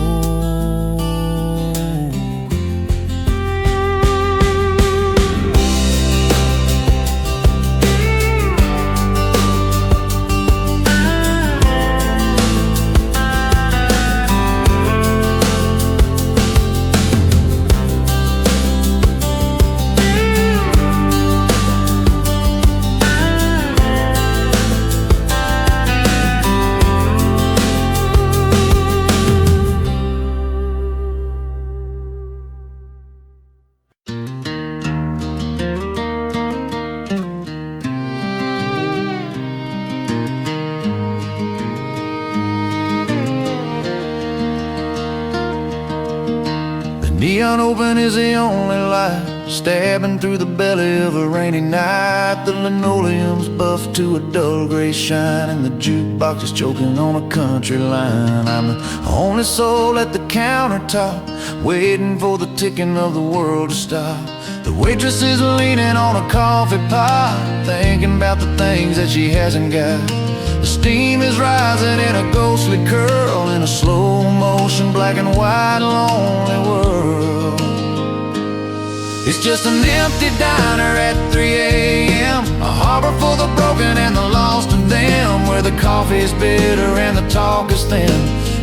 Neon open is the only light, stabbing through the belly of a rainy night. The linoleum's buffed to a dull gray shine, and the jukebox is choking on a country line. I'm the only soul at the countertop, waiting for the ticking of the world to stop. The waitress is leaning on a coffee pot, thinking about the things that she hasn't got. The steam is rising in a ghostly curl, in a slow motion, black and white, lonely world. It's just an empty diner at 3 a.m., a harbor for the broken and the lost of them, where the coffee's bitter and the talk is thin,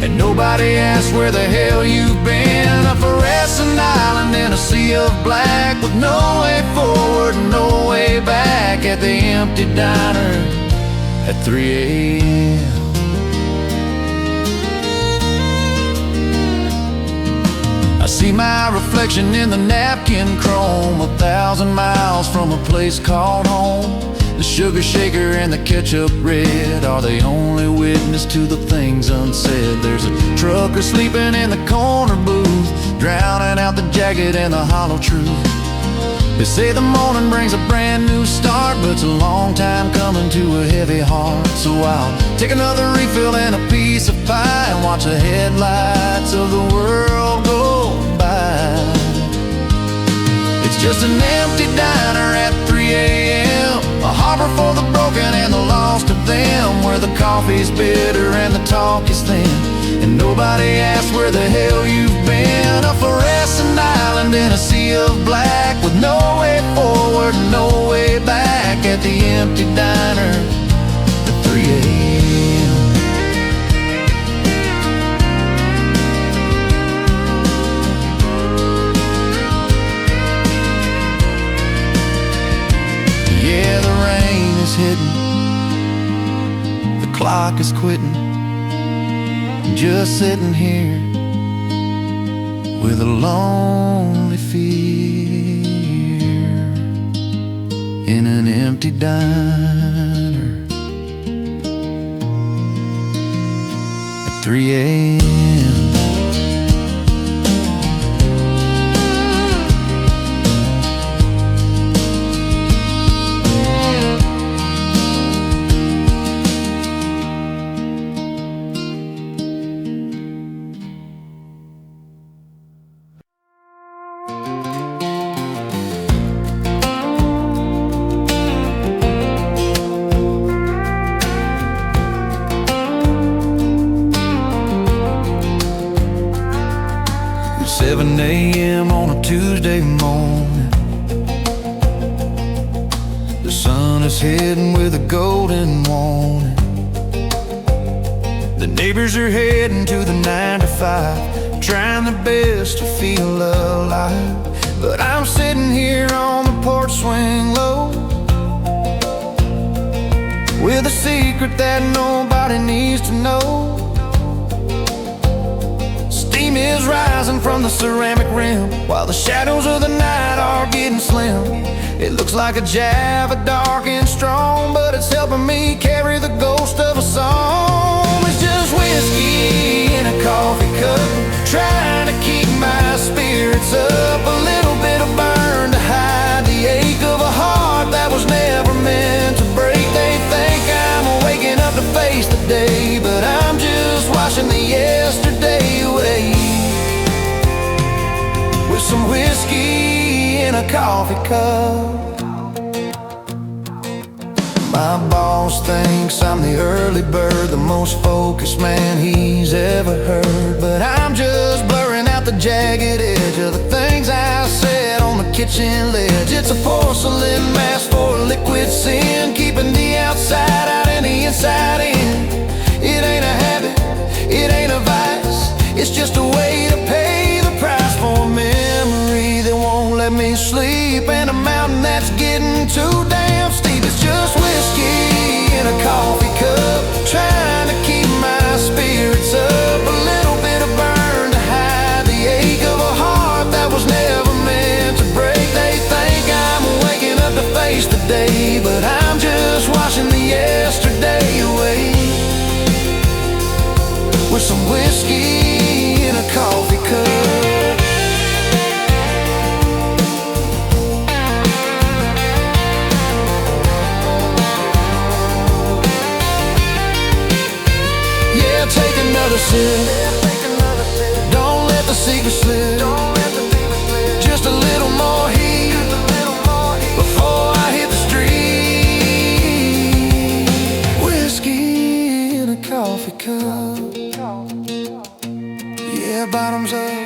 and nobody asks where the hell you've been. A fluorescent island in a sea of black, with no way forward and no way back, at the empty diner at 3 a.m. I see my reflection in the napkin chrome, 1,000 miles from a place called home. The sugar shaker and the ketchup red are the only witness to the things unsaid. There's a trucker sleeping in the corner booth, drowning out the jagged and the hollow truth. They say the morning brings a brand new start, but it's a long time coming to a heavy heart. So I'll take another refill and a piece of pie, and watch the headlights of the world go by. It's just an empty diner at 3 a.m., a harbor for the broken and the lost of them, where the coffee's bitter and the talk is thin, and nobody asks where the hell you've been. A fluorescent island in a sea of black, with no way forward and no way back, at the empty diner at 3 a.m. Yeah, the rain is hitting, the clock is quitting, just sitting here with a lonely fear, in an empty diner at 3 a.m. Tuesday morning. The sun is heading with a golden warning. The neighbors are heading to the 9 to 5, trying their best to feel alive. But I'm sitting here on the porch swing low, with a secret that nobody needs to know. Steam is rising from the ceramic rim, while the shadows of the night are getting slim. It looks like a Java, dark and strong, but it's helping me carry the ghost of a song. It's just whiskey in a coffee cup, trying to keep my spirits up. A little bit of burn to hide the ache of a heart that was never meant to break. They think I'm waking up to face the day, but I'm just washing the yesterday away, with some whiskey in a coffee cup. My boss thinks I'm the early bird, the most focused man he's ever heard. But I'm just blurring out the jagged edge of the things I said on the kitchen ledge. It's a porcelain mask for liquid sin, keeping the outside out and the inside in. It ain't a habit, it ain't a vice, it's just a way to pay the price for a memory that won't let me sleep, and a mountain that's getting too damn steep. It's just whiskey in a coffee cup, trying to keep my spirits up. A little bit of burn to hide the ache of a heart that was never meant to break. They think I'm waking up to face the day, but I'm just washing the yesterday away, with some whiskey in a coffee cup. Yeah, take another sip, don't let the secret slip. Just a little more heat before I hit the street. Whiskey in a coffee cup, yeah, bottoms up.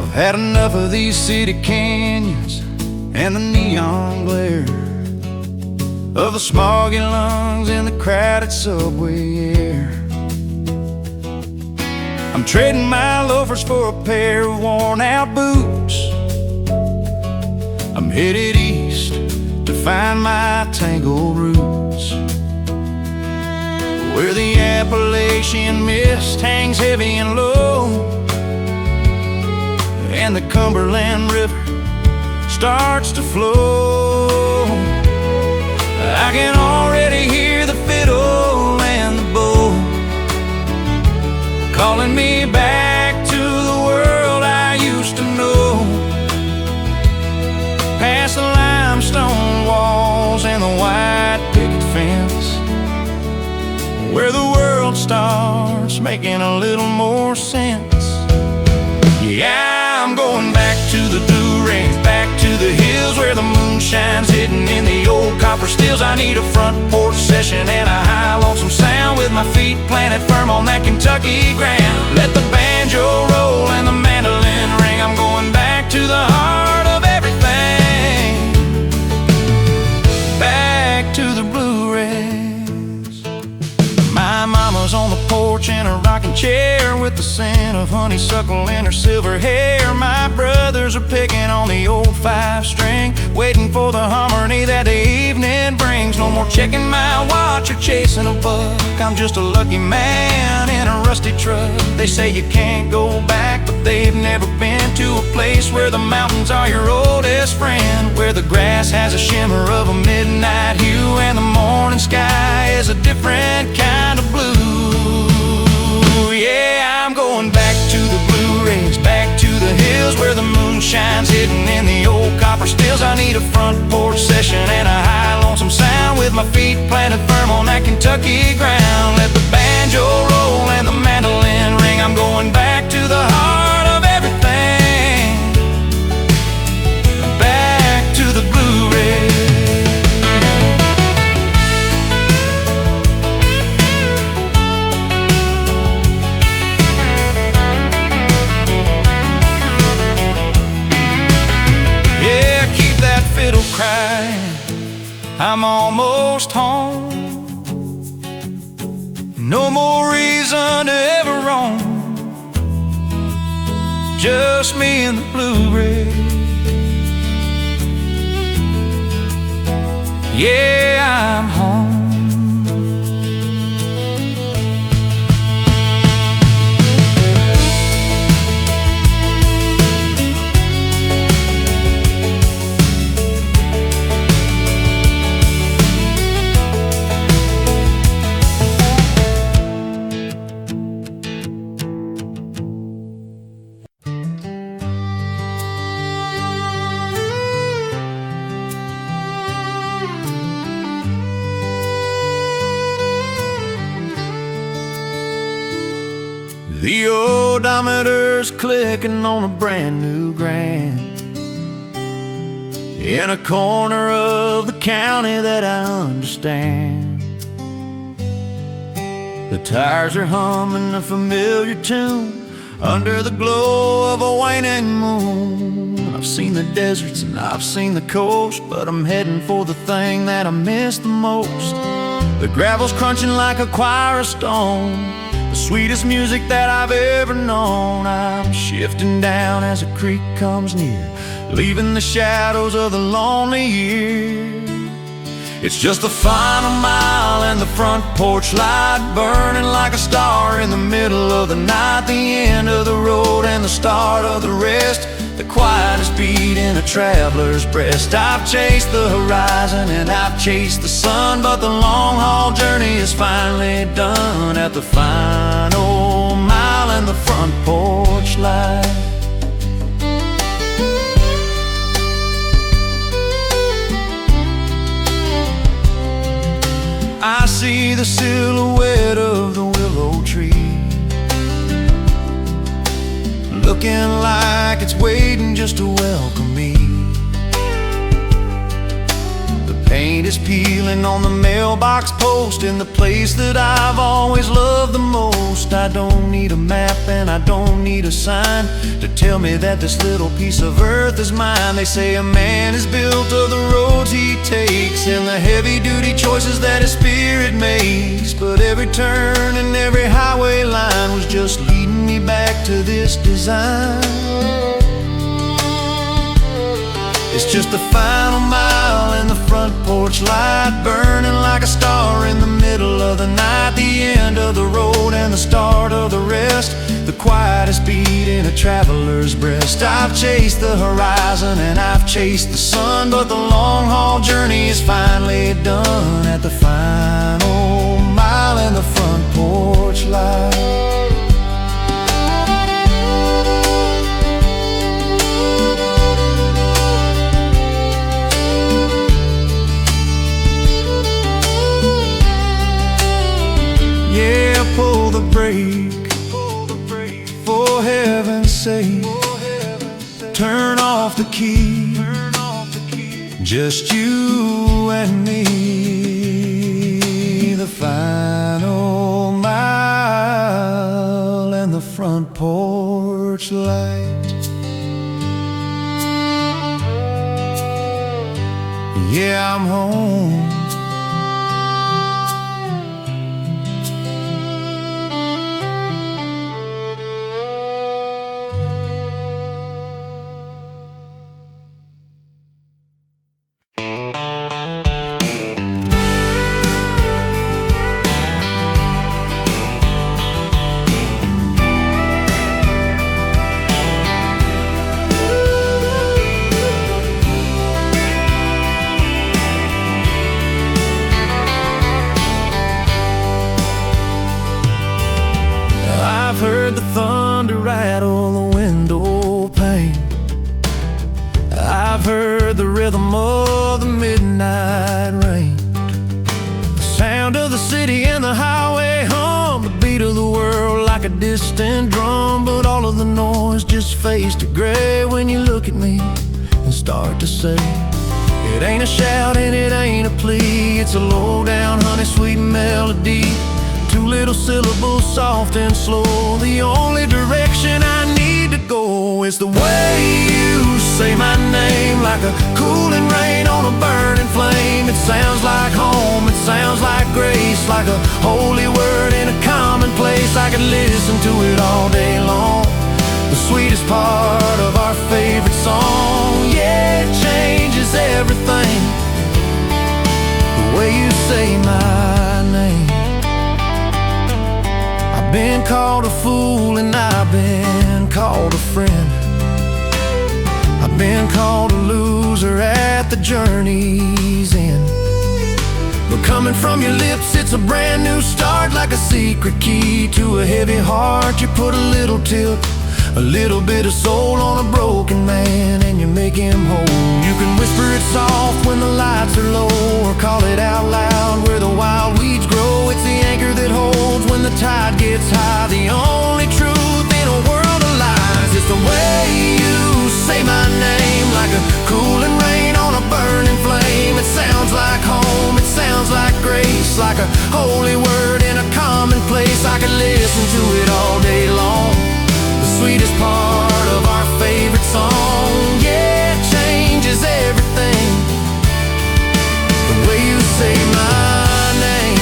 Had enough of these city canyons and the neon glare, of the smoggy lungs in the crowded subway air. I'm trading my loafers for a pair of worn out boots. I'm headed east to find my tangled roots, where the Appalachian mist hangs heavy and low, and the Cumberland River starts to flow. I can already hear the fiddle and the bow calling me back to the world I used to know, past the limestone walls and the white picket fence, where the world starts making a little more sense. Yeah, I'm going back to the Blue Range, back to the hills where the moon shines hidden in the old copper stills. I need a front porch session and a high lonesome sound, with my feet planted firm on that Kentucky ground. Let the banjo roll and the mandolin ring. I'm going back to the heart of everything, back to the Blue Range. My mama's on the porch in a rocking chair, with the scent of honeysuckle in her silver hair. My brothers are picking on the old 5-string, waiting for the harmony that the evening brings. No more checking my watch or chasing a buck, I'm just a lucky man in a rusty truck. They say you can't go back, but they've never been to a place where the mountains are your oldest friend, where the grass has a shimmer of a midnight hue and the morning sky is a different kind of blue. Yeah, I'm going back to the Blue Ridge, back to the hills where the moon shines hidden in the old copper stills. I need a front porch session and a high lonesome sound, with my feet planted firm on that Kentucky ground. Let the banjo roll and the mandolin ring. I'm going back to the heart of everything, back to the Blue Ridge. I'm almost home. No more reason to ever roam. Just me and the Blue Ridge. Yeah, I'm home. The odometer's clicking on a brand new Grand, in a corner of the county that I understand. The tires are humming a familiar tune under the glow of a waning moon. I've seen the deserts and I've seen the coast, but I'm heading for the thing that I miss the most. The gravel's crunching like a choir of stone, the sweetest music that I've ever known. I'm shifting down as a creek comes near, leaving the shadows of the lonely year. It's just the final mile and the front porch light burning like a star in the middle of the night. The end of the road and the start of the rest, the quietest beat in a traveler's breast. I've chased the horizon and I've chased the sun, but the long haul journey is finally done at the final mile and the front porch light. I see the silhouette of the willow tree, looking like it's waiting just to welcome me. The paint is peeling on the mailbox post in the place that I've always loved the most. I don't need a map and I don't need a sign to tell me that this little piece of earth is mine. They say a man is built of the roads he takes and the heavy-duty choices that his spirit makes, but every turn and every highway line was just leading me back to this design. It's just the final mile and the front porch light burning like a star in the middle of the night. The end of the road and the start of the rest, the quietest beat in a traveler's breast. I've chased the horizon and I've chased the sun, but the long haul journey is finally done at the final mile and the front porch light. Yeah, pull the brake, for heaven's sake. Turn off the key, just you and me. The final mile and the front porch light. Yeah, I'm home. distant drum, but all of the noise just fades to gray when you look at me and start to say, it ain't a shout and it ain't a plea, it's a low down honey sweet melody, two little syllables soft and slow. The only direction I need to go is the way you say my name, like a cooling rain on a burning flame. It sounds like home, it sounds like grace, like a holy word in a commonplace. I could listen to it all day long, the sweetest part of our favorite song. Yeah, it changes everything, the way you say my name. I've been called a fool and I've been called a friend, I've been called a loser at the journey's end. But coming from your lips, it's a brand new start, like a secret key to a heavy heart. You put a little tilt, a little bit of soul on a broken man, and you make him whole. You can whisper it soft when the lights are low, or call it out loud where the wild weeds grow. It's the anchor that holds when the tide gets high, the only truth in a world of lies. It's the way you say my name, like a cooling rain on a burning flame. It sounds like home, it sounds like grace, like a holy word in a commonplace. I could listen to it all day long, the sweetest part of our favorite song. Yeah, it changes everything, the way you say my name.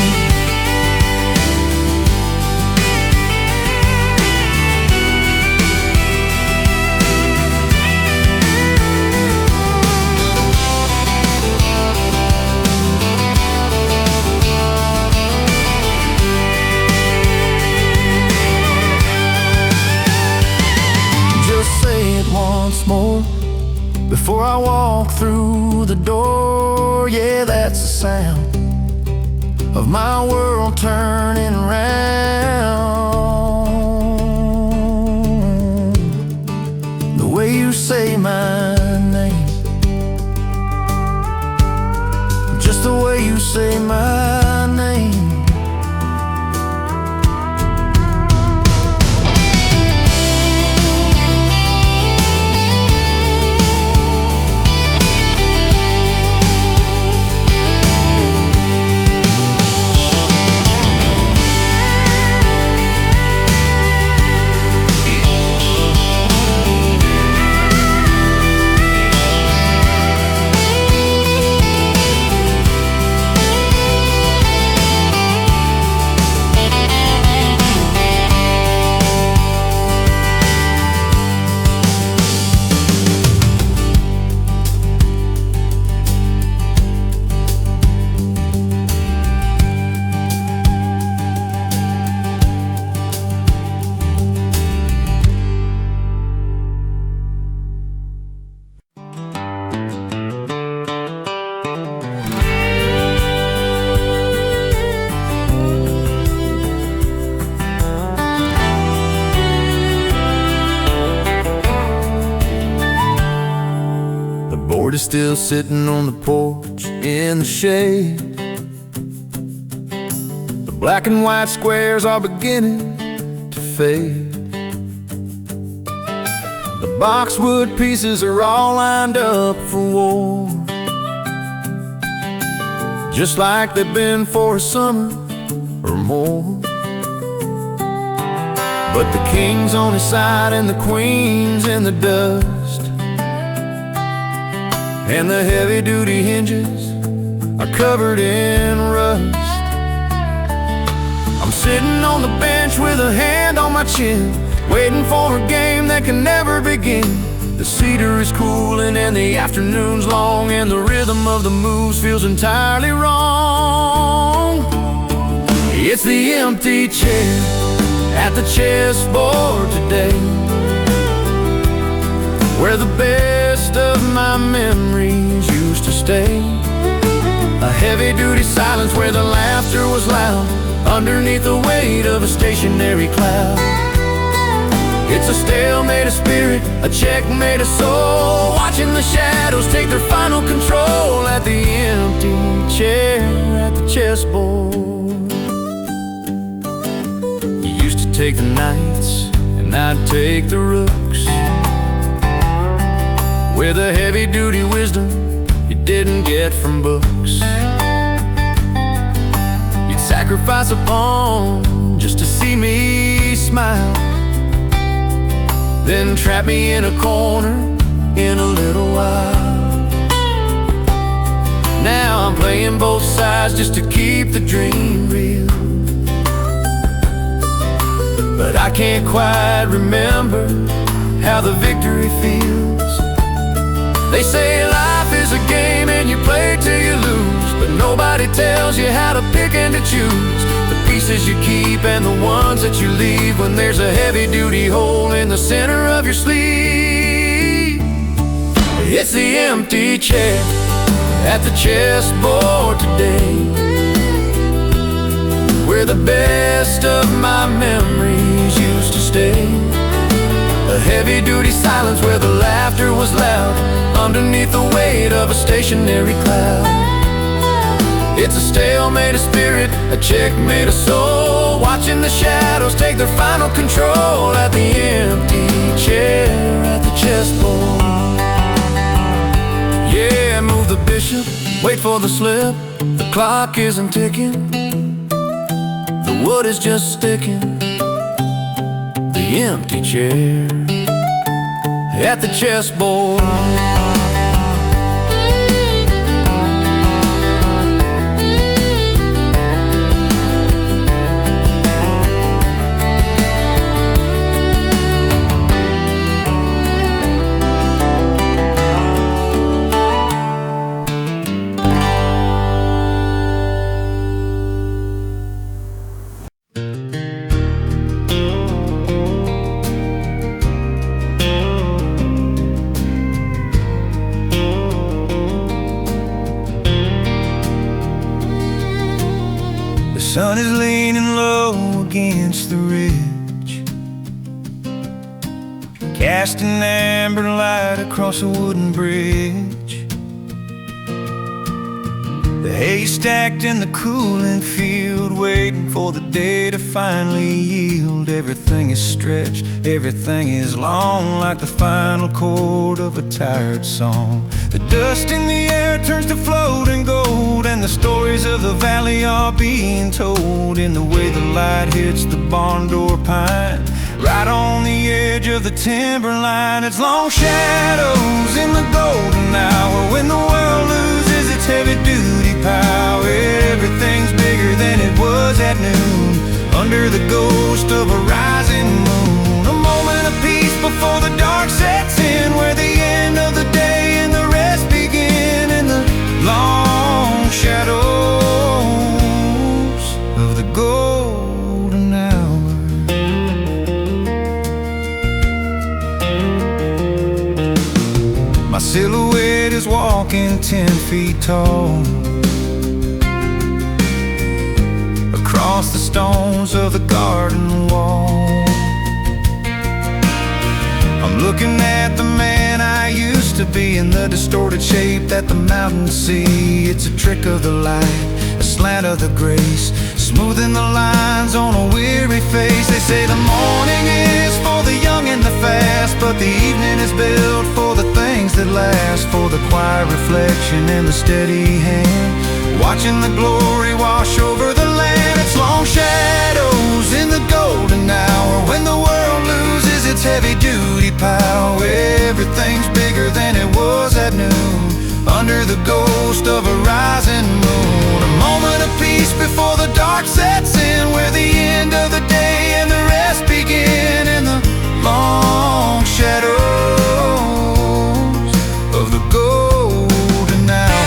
Once more before I walk through the door. Yeah, that's the sound of my world turning around, the way you say my name, just the way you say my name. Is still sitting on the porch in the shade. The black and white squares are beginning to fade. The boxwood pieces are all lined up for war, just like they've been for a summer or more. But the king's on his side and the queen's in the dust, and the heavy-duty hinges are covered in rust. I'm sitting on the bench with a hand on my chin, waiting for a game that can never begin. The cedar is cooling and the afternoon's long, and the rhythm of the moves feels entirely wrong. It's the empty chair at the chessboard today, where the best of my memories used to stay. A heavy-duty silence where the laughter was loud, underneath the weight of a stationary cloud. It's a stalemate of spirit, a checkmate of soul, watching the shadows take their final control at the empty chair at the chessboard. You used to take the knights and I'd take the rooks, with a heavy-duty wisdom you didn't get from books. You'd sacrifice a pawn just to see me smile, then trap me in a corner in a little while. Now I'm playing both sides just to keep the dream real, but I can't quite remember how the victory feels. They say life is a game and you play till you lose, but nobody tells you how to pick and to choose the pieces you keep and the ones that you leave when there's a heavy-duty hole in the center of your sleeve. It's the empty chair at the chessboard today, where the best of my memories used to stay. A heavy-duty silence where the laughter was loud underneath the weight of a stationary cloud. It's a stalemate of spirit, a checkmate of soul, watching the shadows take their final control at the empty chair at the chessboard. Yeah, move the bishop, wait for the slip, the clock isn't ticking, the wood is just sticking. The empty chair at the chessboard. The sun is leaning low against the ridge, casting amber light across a wooden bridge. The hay stacked in the cooling field, waiting for the day to finally yield. Everything is stretched, everything is long, like the final chord of a tired song. The dust in the air turns to floating gold, and the stories of the valley are being told in the way the light hits the barn door pine, right on the edge of the timberline. It's long shadows in the golden hour, when the world loses its heavy-duty power. Everything's bigger than it was at noon, under the ghost of a rising moon. A moment of peace before the dark sets in, where the end of the day and the rest begin in the long shadows of the golden hour. My silhouette is walking 10 feet tall across the stones of the garden wall. I'm looking at the man I used to be, in the distorted shape that the mountains see. It's a trick of the light, a slant of the grace, smoothing the lines on a weary face. They say the morning is for the young and the fast, but the evening is built for the things that last, for the quiet reflection and the steady hand, watching the glory wash over the land. It's long shadows in the golden hour, when the world loses its heavy-duty power. Everything's bigger than it was at noon, under the ghost of a rising moon. A moment of peace before the dark sets in, where the end of the day and the rest begin in the long shadows of the golden hour.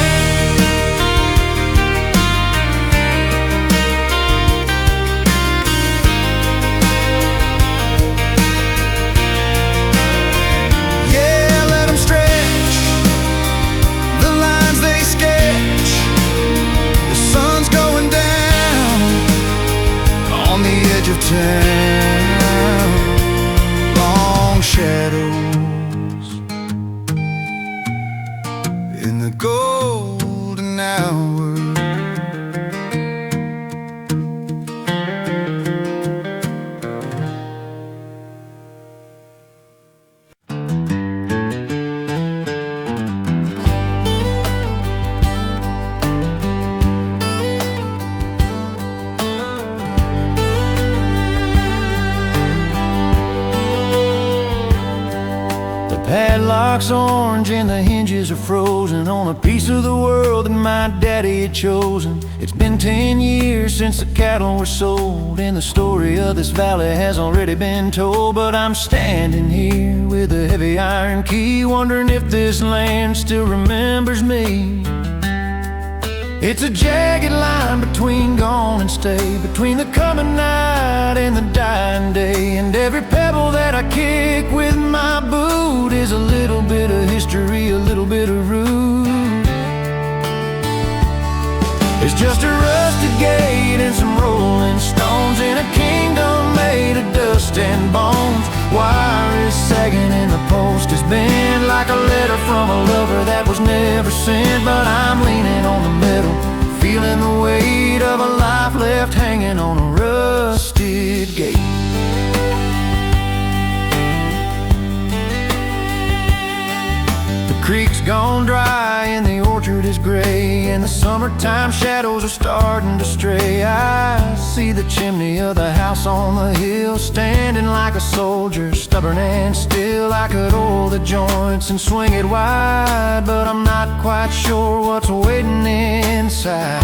Yeah, let them stretch the lines they sketch. The sun's going down on the edge of town. Long shadows in the golden hour. lock's orange and the hinges are frozen on a piece of the world that my daddy had chosen. It's been 10 years since the cattle were sold, and the story of this valley has already been told. But I'm standing here with a heavy iron key, wondering if this land still remembers me. It's a jagged line between gone and stay, between the coming night and the dying day. And every pebble that I kick with my boot is a little bit of history, a little bit of root. It's just a rusted gate and some rolling stones in a kingdom made of dust and bones. Wire is sagging and the post is bent like a letter from a lover that was never sent. But I'm leaning on the metal, feeling the weight of a life left hanging on a rusted gate. The creek's gone dry and the orchard is gray, and the summertime shadows are starting to stray. I see the chimney of the house on the hill, standing like a soldier, stubborn and still. I could oil the joints and swing it wide, but I'm not quite sure what's waiting inside.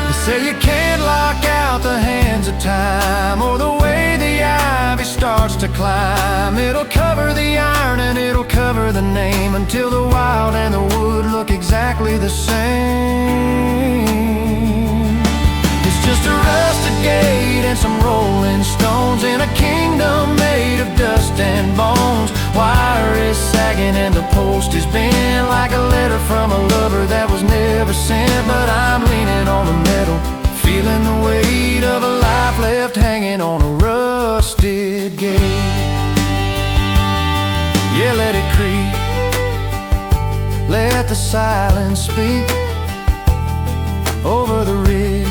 They say you can't lock out the hands of time, or the way the ivy starts to climb. It'll cover the iron and it'll cover the name, until the wild and the wood look exactly the same. It's just a rusted gate and some rolling stones in a kingdom made of dust and bones. Wire is sagging and the post is bent like a letter from a lover that was never sent. But I'm leaning on the metal, feeling the weight of a life left hanging on a rusted gate. Yeah, let it creep, let the silence speak over the ridge,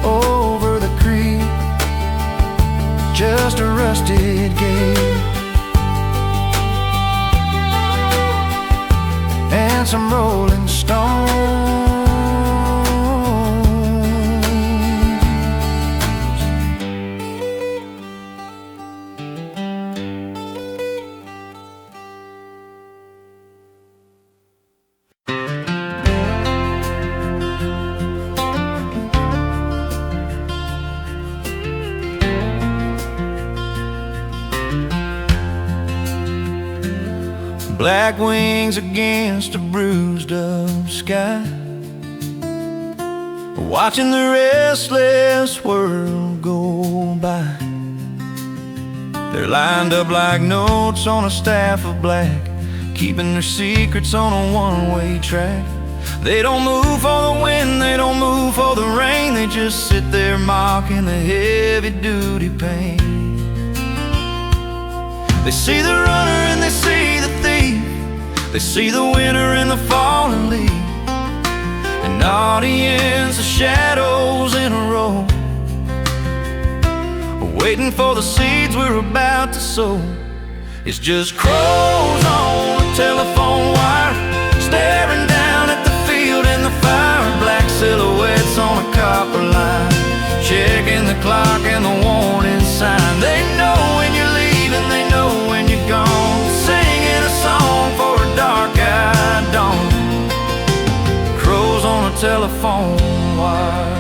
over the creek. Just a rusted gate and some rolling stones. Black wings against a bruised up sky, watching the restless world go by. They're lined up like notes on a staff of black, keeping their secrets on a one-way track. They don't move for the wind, they don't move for the rain, they just sit there mocking the heavy-duty pain. They see the runner and they see the thief, they see the winter and the fallen leaf, an audience of shadows in a row, waiting for the seeds we're about to sow. It's just crows on a telephone wire, staring down at the field and the fire. Black silhouettes on a copper line, checking the clock and the warning sign. They know when you're leaving, they know when you're gone, singing a song for a dark-eyed dawn. Crows on a telephone wire.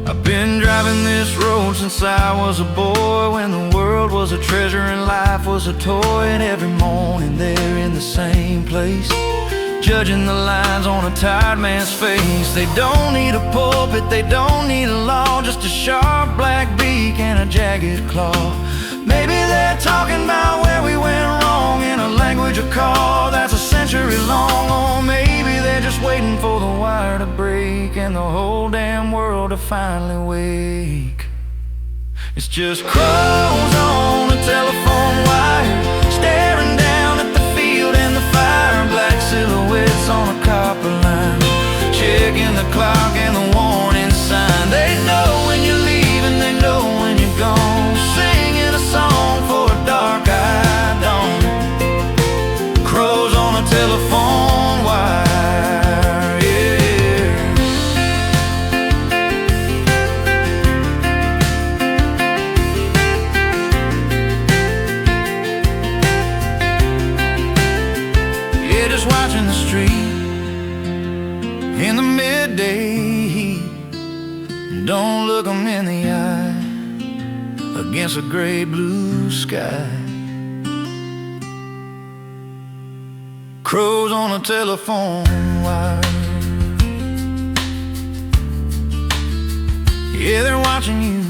I've been driving this road since I was a boy, when the world was a treasure and life was a toy. And every morning they're in the same place, judging the lines on a tired man's face. They don't need a pulpit, they don't need a law, just a sharp black beak and a jagged claw. Maybe they're talking about where we went wrong in a language of call that's a century long. Or maybe they're just waiting for the wire to break and the whole damn world to finally wake. It's just crows on a telephone wire, staring down at the field and the fire. Black silhouettes on a copper line, checking the clock and the warning sign. They know when you're leaving, they know when you're gone, singing a song for a dark-eyed dawn. Crows on a telephone wire, yeah. don't look 'em in the eye against a gray blue sky. Crows on a telephone wire, yeah, they're watching you.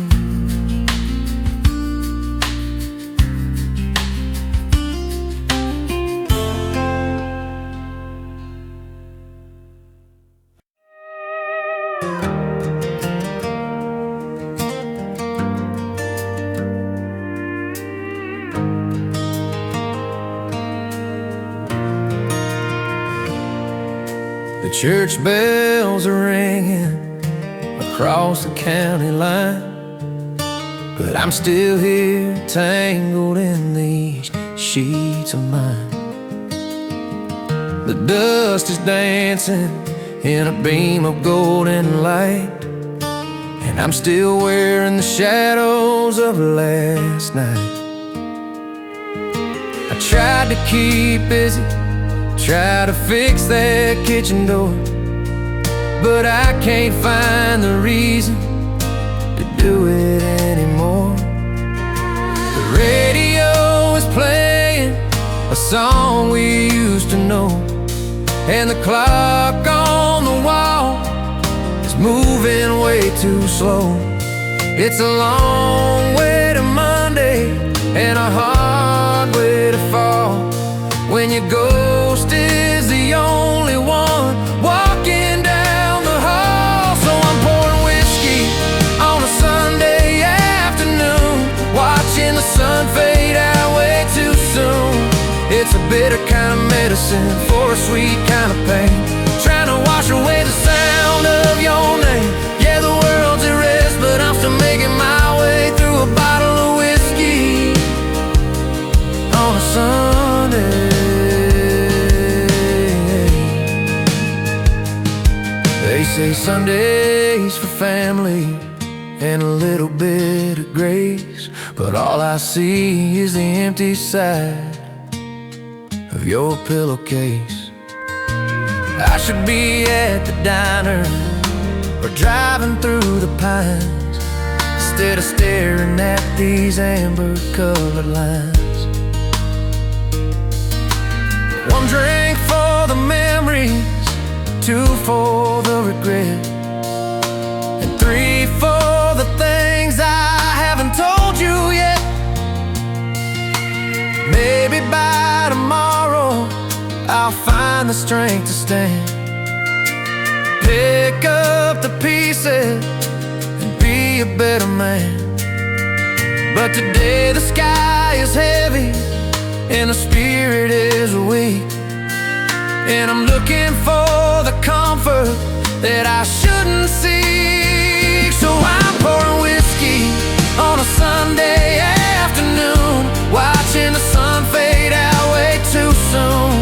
The church bells are ringing across the county line, but I'm still here tangled in these sheets of mine. The dust is dancing in a beam of golden light, and I'm still wearing the shadows of last night. I tried to keep busy, try to fix that kitchen door, but I can't find the reason to do it anymore. The radio is playing a song we used to know, and the clock on the wall is moving way too slow. It's a long way to Monday and a hard way to fall, when your ghost is the only one walking down the hall. So I'm pouring whiskey on a Sunday afternoon, watching the sun fade out way too soon. It's a bitter kind of medicine for a sweet kind of pain, trying to wash away the sound of your name. Yeah, the world's at rest, but I'm still making my way through a bottle of whiskey on a Sunday. They say Sunday's for family and a little bit of grace, but all I see is the empty side of your pillowcase. I should be at the diner or driving through the pines, instead of staring at these amber-colored lines. One drink for the memories, two for the regret, and three for the things I haven't told you yet. Maybe by tomorrow I'll find the strength to stand, pick up the pieces and be a better man. But today the sky is heavy and the spirit is weak, and I'm looking for the comfort that I shouldn't seek. So I'm pouring whiskey on a Sunday afternoon, watching the sun fade out way too soon.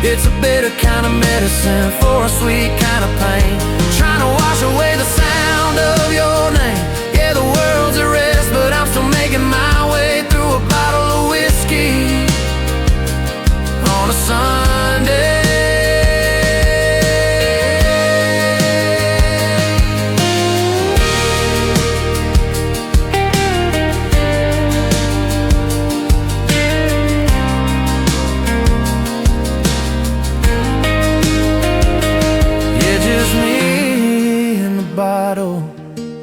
It's a bitter kind of medicine for a sweet kind of pain, trying to wash away the sound of your name. Yeah, the world's at rest, but I'm still making my way through a bottle of whiskey on a Sunday.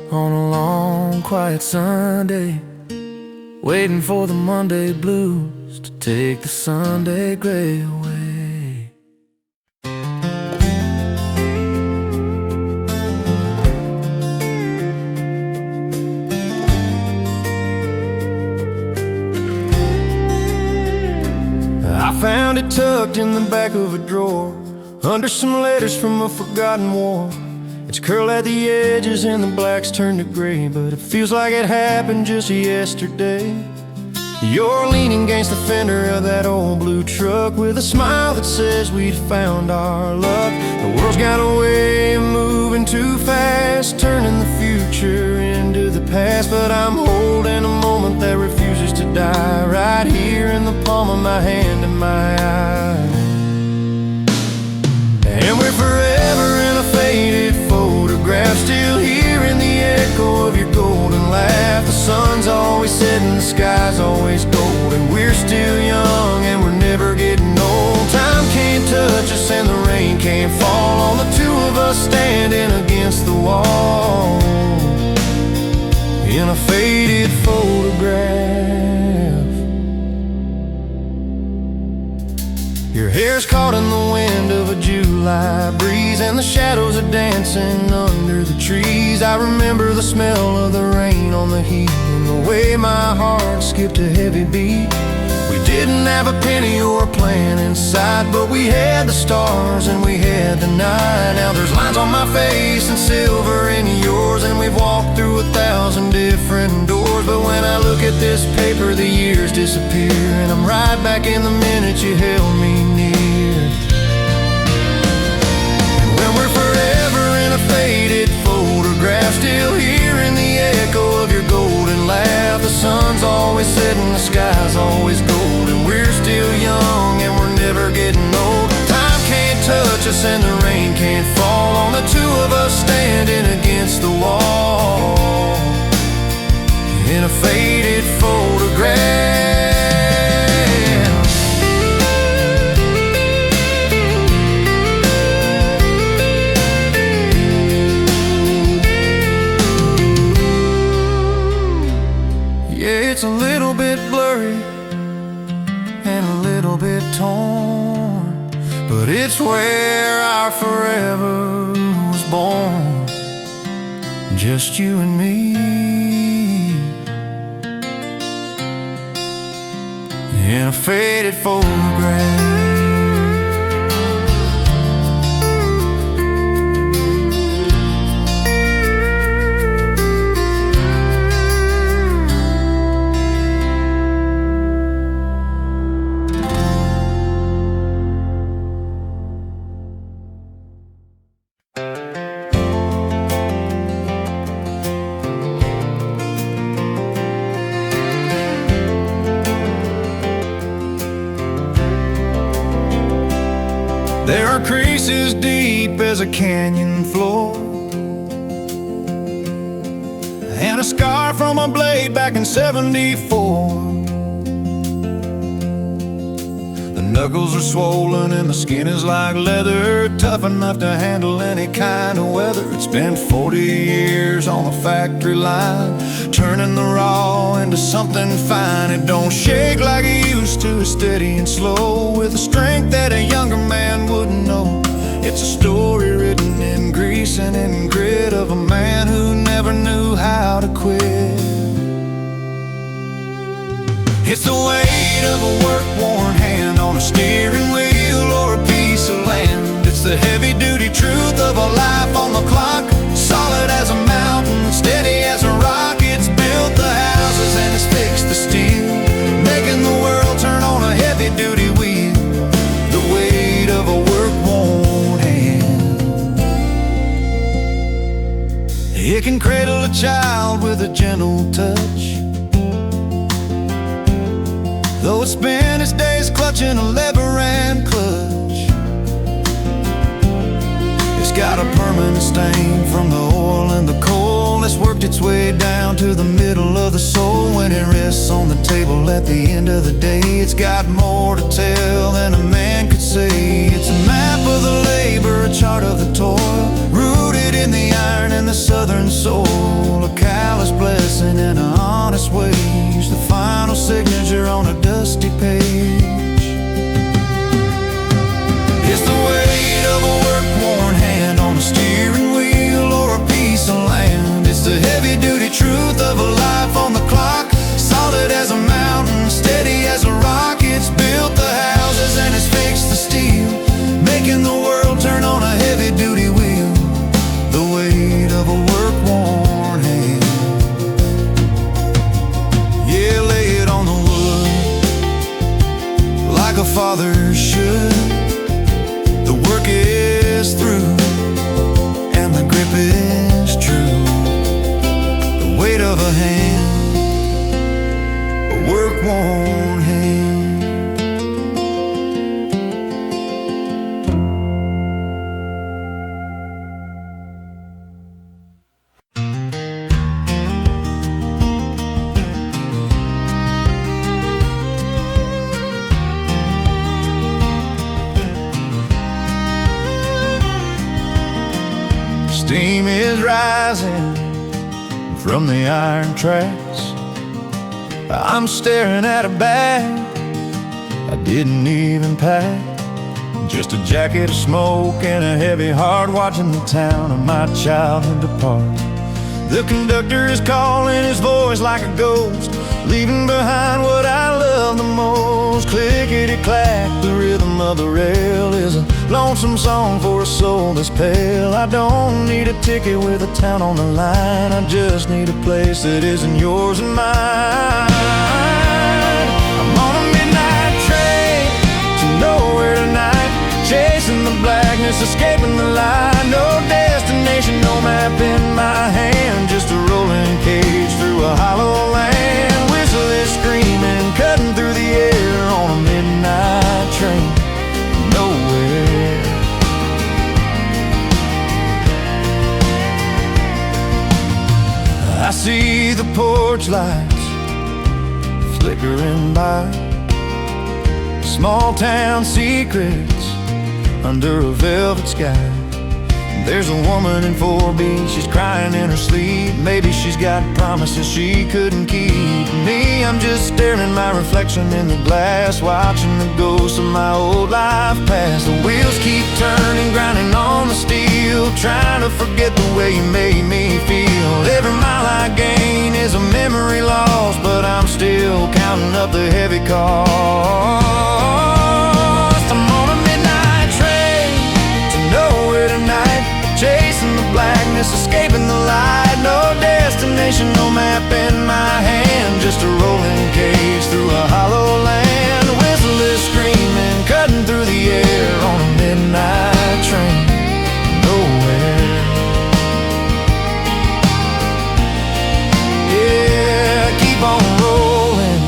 On a long, quiet Sunday, waiting for the Monday blues to take the Sunday gray away. I found it tucked in the back of a drawer, under some letters from a forgotten war. It's curled at the edges and the black's turned to gray, but it feels like it happened just yesterday. You're leaning against the fender of that old blue truck with a smile that says we'd found our luck. The world's got a way of moving too fast, turning the future into the past, but I'm holding a moment that refuses to die, right here in the palm of my hand and my eye. And we're forever in a faded photograph, still hearing the echo the sky's always gold, and we're still young and we're never getting old. Time can't touch us and the rain can't fall on the two of us standing against the wall in a faded photograph. Your hair's caught in the wind of a July breeze, and the shadows are dancing under the trees. I remember the smell of the rain on the heat, and the way my heart skipped a heavy beat. We didn't have a penny or a plan inside, but we had the stars and we had the night. Now there's lines on my face and silver in yours, and we've walked through 1,000 different doors. But when I look at this paper, the years disappear, and I'm right back in the minute you held me near. And when we're forever in a faded photograph, still hearing the echo of your golden laugh. The sun's always setting, the sky's always gold, and we're still young and we're never getting old. Time can't touch us and the rain can't fall on the two of us standing against the wall in a faded photograph. Yeah, it's a little bit blurry and a little bit torn, but it's where our forever was born. Just you and me in a faded photograph. There are creases deep as a canyon floor, and a scar from a blade back in '74. The knuckles are swollen and the skin is like leather, tough enough to handle any kind of weather. It's been 40 years on the factory line, turning the raw into something fine. It don't shake like it used to, it's steady and slow, with a strength that a younger man wouldn't know. It's a story written in grease and in grit of a man who never knew how to quit. It's the weight of a work-worn hand on a steering wheel or a piece of land. It's the heavy-duty truth of a life on the clock, solid as a mountain, steady as a rock. It's built the houses and it's fixed the steel, making the world turn on a heavy-duty wheel. The weight of a work-worn hand. It can cradle a child with a gentle touch, though it spent its days clutching a lever and clutch. It's got a permanent stain from the oil and the coal that's worked its way down to the middle of the soul. When it rests on the table at the end of the day, it's got more to tell than a man could say. It's a map of the labor, a chart of the toil, rooted in the iron and the southern soul. A callous blessing and an honest wage, the final signature on a dusty page. It's the weight of a work-worn hand on a steering wheel or a piece of land. It's the heavy-duty truth of a life on the clock, solid as a mountain, steady as a rock. It's built the houses and it's fixed the steel, making the world turn on a heavy-duty wheel. The weight of a work-worn hand. Yeah, lay it on the wood like a father should. The work is through and the grip is true. The weight of a hand, a work-worn hand. is rising from the iron tracks. I'm staring at a bag I didn't even pack, just a jacket of smoke and a heavy heart, watching the town of my childhood depart. The conductor is calling, his voice like a ghost, leaving behind what I love the most. Clickety-clack, the rhythm of the rail is a lonesome song for a soul that's pale. I don't need a ticket with a town on the line, I just need a place that isn't yours and mine. I'm on a midnight train to nowhere tonight, chasing the blackness, escaping the light. No destination, no map in my hand, just a rolling cage through a hollow land. Whistle is screaming, cutting through the air on a midnight train nowhere. I see the porch lights flickering by, small town secrets under a velvet sky. There's a woman in 4B, she's crying in her sleep. Maybe she's got promises she couldn't keep. Me, I'm just staring my reflection in the glass, watching the ghosts of my old life pass. The wheels keep turning, grinding on the steel, trying to forget the way you made me feel. Every mile I gain is a memory lost, but I'm still counting up the heavy cost. I'm on a midnight train to nowhere tonight, chasing the blackness, escaping the light. No destination, no map in my hand, just a rolling cage through a hollow land. The whistle is screaming, cutting through the air on a midnight train nowhere. Yeah, keep on rolling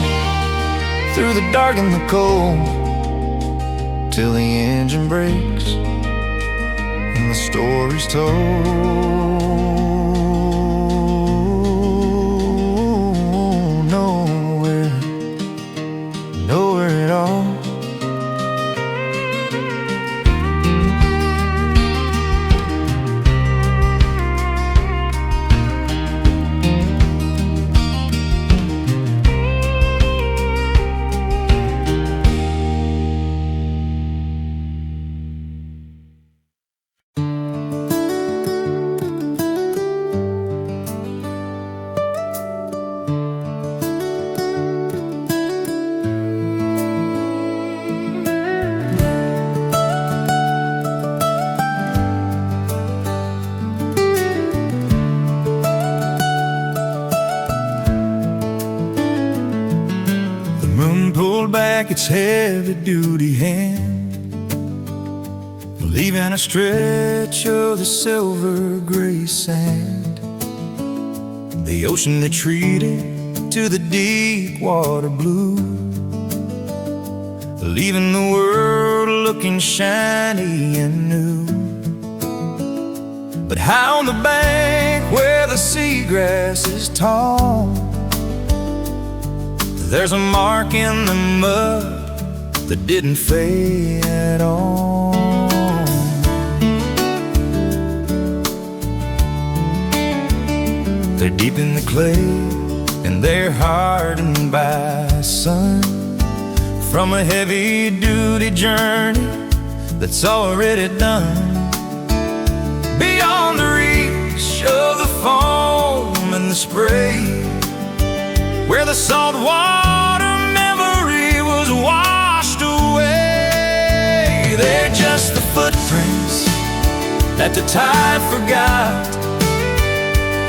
through the dark and the cold, till the engine breaks and the story's told. Nowhere, nowhere at all. Pulled back its heavy-duty hand, leaving a stretch of the silver gray sand. The ocean retreated to the deep water blue, leaving the world looking shiny and new. But high on the bank where the seagrass is tall, there's a mark in the mud that didn't fade at all. They're deep in the clay and they're hardened by sun, from a heavy-duty journey that's already done. Beyond the reach of the foam and the spray, where the salt water memory was washed away. They're just the footprints that the tide forgot,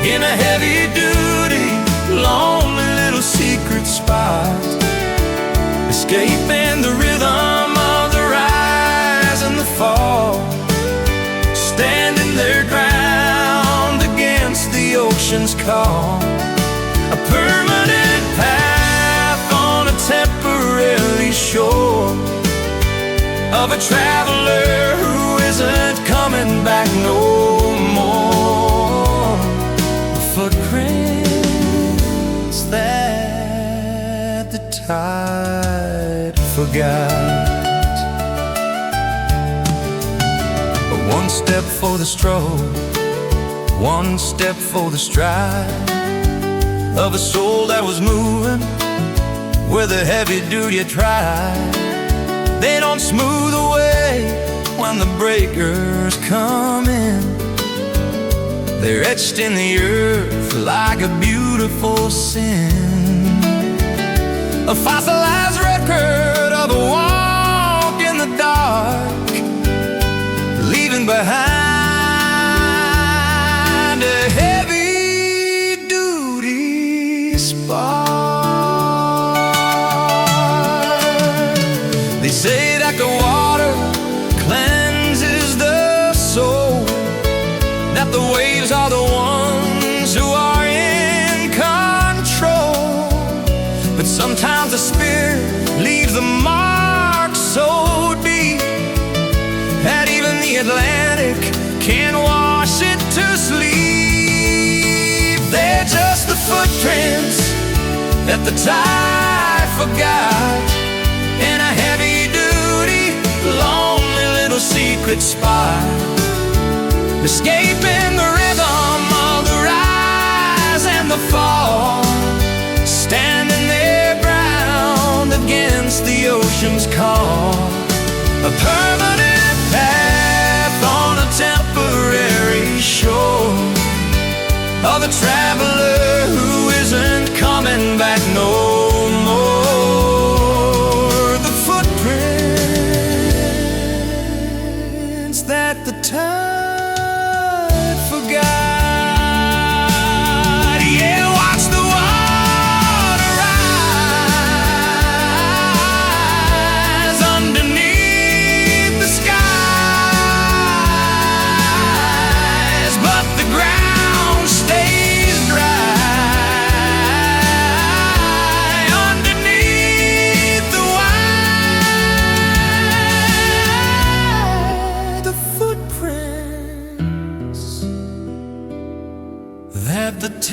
in a heavy-duty, lonely little secret spot, escaping the rhythm of the rise and the fall, standing their ground against the ocean's call. A permanent path on a temporary shore of a traveler who isn't coming back no more. The footprints that the tide forgot. One step for the stroke, one step for the stride of a soul that was moving where the heavy duty tried. They don't smooth away when the breakers come in. They're etched in the earth like a beautiful sin, a fossilized record of a walk in the dark, leaving behind a heavy-duty spark. They say that the water cleanses the soul, that the waves are the ones who are in control. But sometimes the spirit leaves a mark so deep that even the Atlantic can't wash it to sleep. They're just the footprints that the tide forgot in a heavy-duty, lonely little secret spot, escaping the rhythm of the rise and the fall, standing their ground against the ocean's call. A permanent path on a temporary shore of a traveler who isn't coming back no more. The footprints that the tide forgot. Yeah, watch the water rise underneath the skies, but the ground stays dry underneath the wide. The footprints that the tide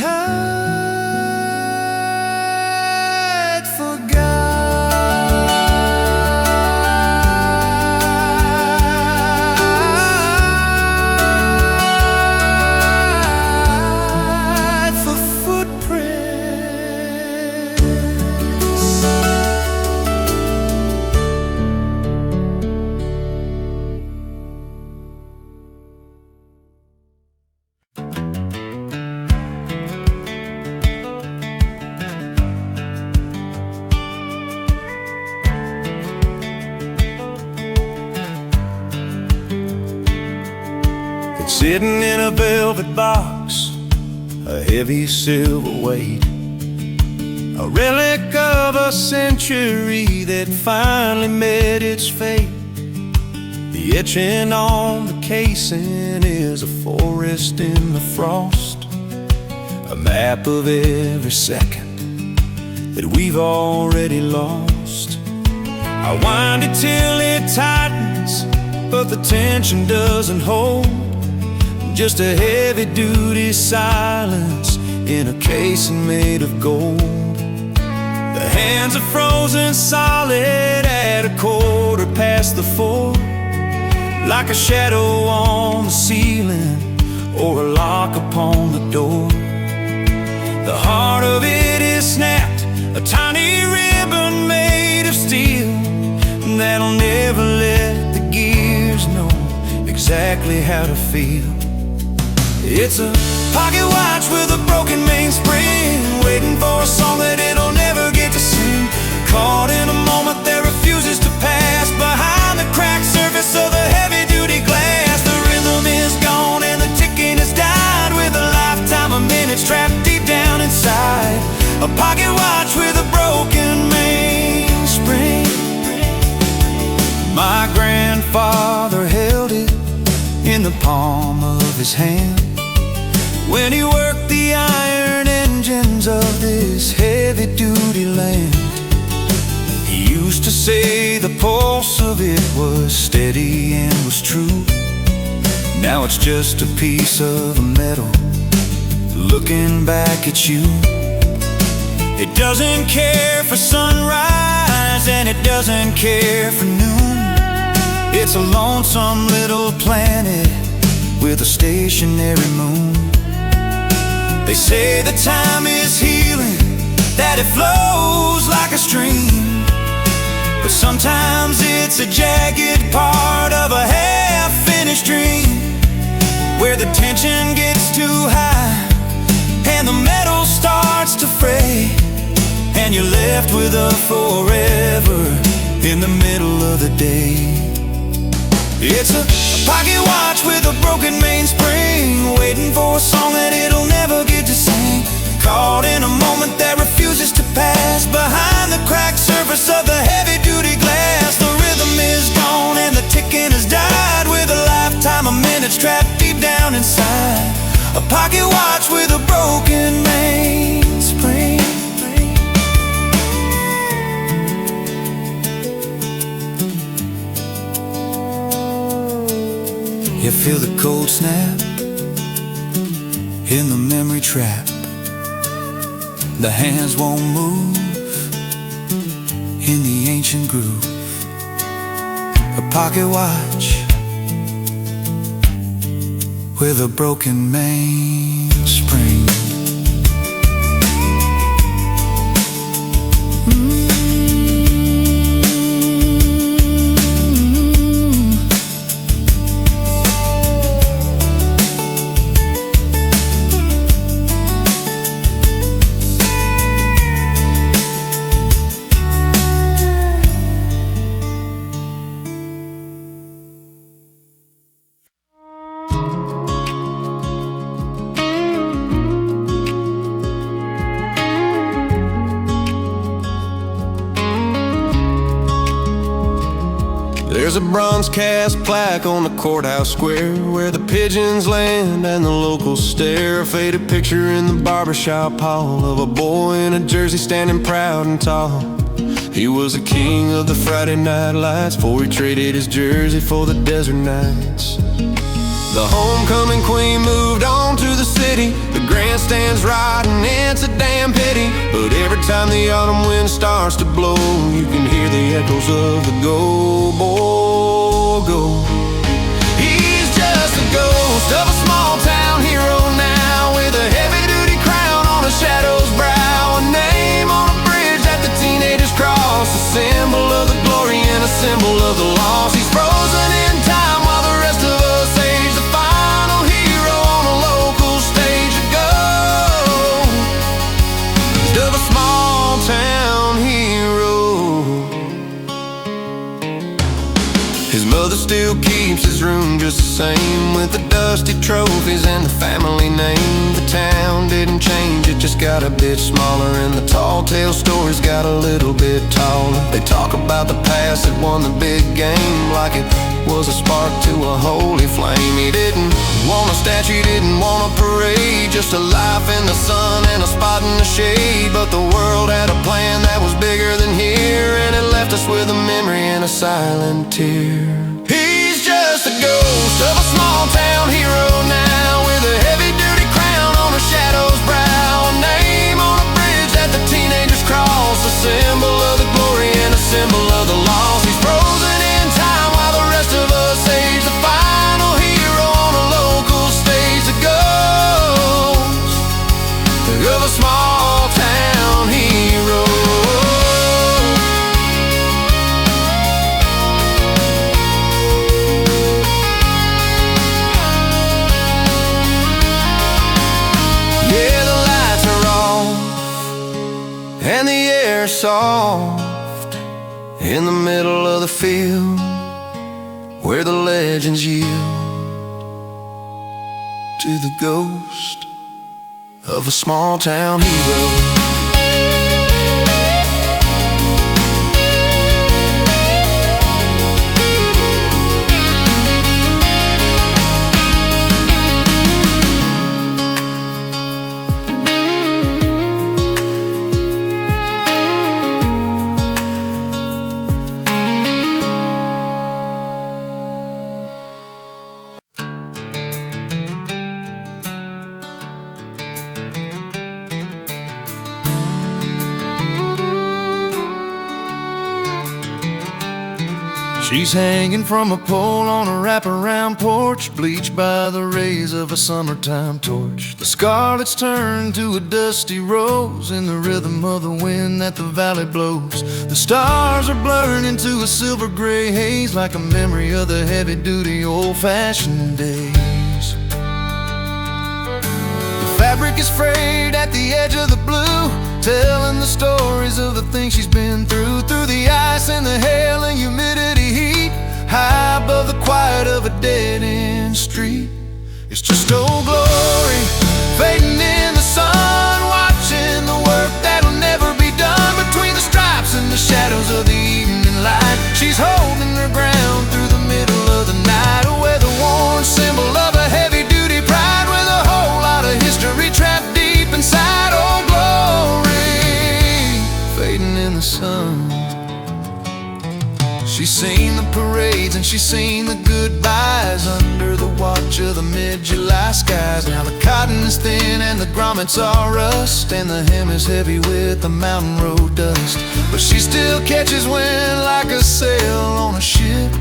forgot. For footprints. It's sitting in a velvet box, a heavy silver weight, a relic of a century that finally met its fate. The etching on the casing is a forest in the frost, a map of every second that we've already lost. I wind it till it tightens, but the tension doesn't hold. Just a heavy-duty silence in a casing made of gold. The hands are frozen solid at 4:15, like a shadow on the ceiling or a lock upon the door. The heart of it is snapped, a tiny ribbon made of steel that'll never let the gears know exactly how to feel. It's a pocket watch with a broken mainspring, waiting for a song that it'll never get to sing. Caught in a moment that refuses to pass behind the cracked surface of the heavy-duty glass. The rhythm is gone and the ticking has died, with a lifetime of minutes trapped deep down inside. A pocket watch with a broken mainspring. My grandfather held it in the palm of his hand when he worked the iron engines of this heavy-duty land. He used to say the pulse of it was steady and was true. Now it's just a piece of metal looking back at you. It doesn't care for sunrise and it doesn't care for noon. It's a lonesome little planet with a stationary moon. They say that time is healing, that it flows like a stream, but sometimes it's a jagged part of a half-finished dream, where the tension gets too high and the metal starts to fray, and you're left with a forever in the middle of the day. It's a pocket watch with a broken mainspring, waiting for a song that it'll never get to sing, caught in a moment that refuses to pass. Behind the cracked surface of the heavy-duty glass, the rhythm is gone and the ticking has died, with a lifetime of minutes trapped deep down inside. A pocket watch with a broken mainspring. You feel the cold snap in the memory trap. The hands won't move in the ancient groove. A pocket watch with a broken mainspring. There's a bronze cast plaque on the courthouse square, where the pigeons land and the locals stare. A faded picture in the barbershop hall of a boy in a jersey standing proud and tall. He was the king of the Friday night lights, before he traded his jersey for the desert nights. The homecoming queen moved on to the city, the grandstand's rotting, it's a damn pity. But every time the autumn wind starts to blow, you can hear the echoes of the go, boy, go. He's just a ghost of a small town hero now, with a heavy-duty crown on a shadow's brow, a name on a bridge that the teenagers cross, a symbol of the glory and a symbol of the loss. He's frozen in time while the rest of us age, the final hero on a local stage. A ghost of a small town hero. His mother still keeps his room just the same, with the dusty trophies and the family name. The town didn't change, it just got a bit smaller, and the tall tale stories got a little bit taller. They talk about the past that won the big game, like it was a spark to a holy flame. He didn't want a statue, he didn't want a parade, just a life in the sun and a spot in the shade. But the world had a plan that was bigger than here, and it left us with a memory and a silent tear. He's just a ghost of a small town hero now, with a heavy-duty crown on a shadow's brow, a name on a bridge that the teenagers cross, a symbol of the glory and a symbol of the loss. He's frozen in time while the rest of us age, the final hero on a local stage. The ghost of a small town hero. Yeah, the lights are off and the air soft in the middle of the field, where the legends yield to the ghost of a small town hero. She's hanging from a pole on a wraparound porch, bleached by the rays of a summertime torch. The scarlet's turned to a dusty rose in the rhythm of the wind that the valley blows. The stars are blurred into a silver gray haze, like a memory of the heavy-duty old-fashioned days. The fabric is frayed at the edge of the blue, telling the stories of the things she's been through the ice and the hail and humidity heat, high above the quiet of a dead-end street. It's just old glory fading in the sun, watching the work that'll never be done between the stripes and the shadows of the evening light. She's holding her ground through the middle of the night, a weather-worn symbol of a heavy-duty pride, with a whole lot of history trapped deep inside. Old glory fading in the sun. She's seen the parades and she's seen the goodbyes under the watch of the mid-July skies. Now the cotton is thin and the grommets are rust, and the hem is heavy with the mountain road dust. But she still catches wind like a sail on a ship,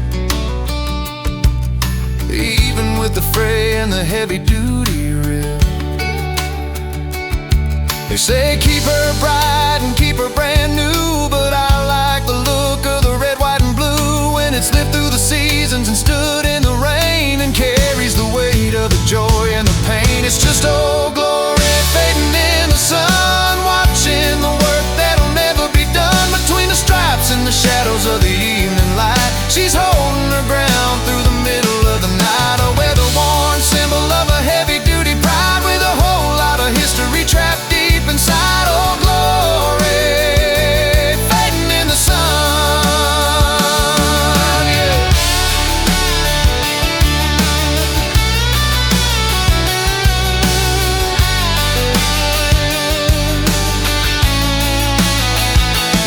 even with the fray and the heavy-duty rip. They say keep her bright and keep her brand new, but I like the look of the red, white, and blue when it's lived through the seasons and stood in the rain and carries the weight of the joy and the pain. It's just old glory fading in the sun, watching the work that'll never be done between the stripes and the shadows of the evening light. She's holding her ground through the middle of the night, a weather-worn symbol of a heavy-duty pride, with a whole lot of history trapped deep inside. Old glory fading in the sun, yeah.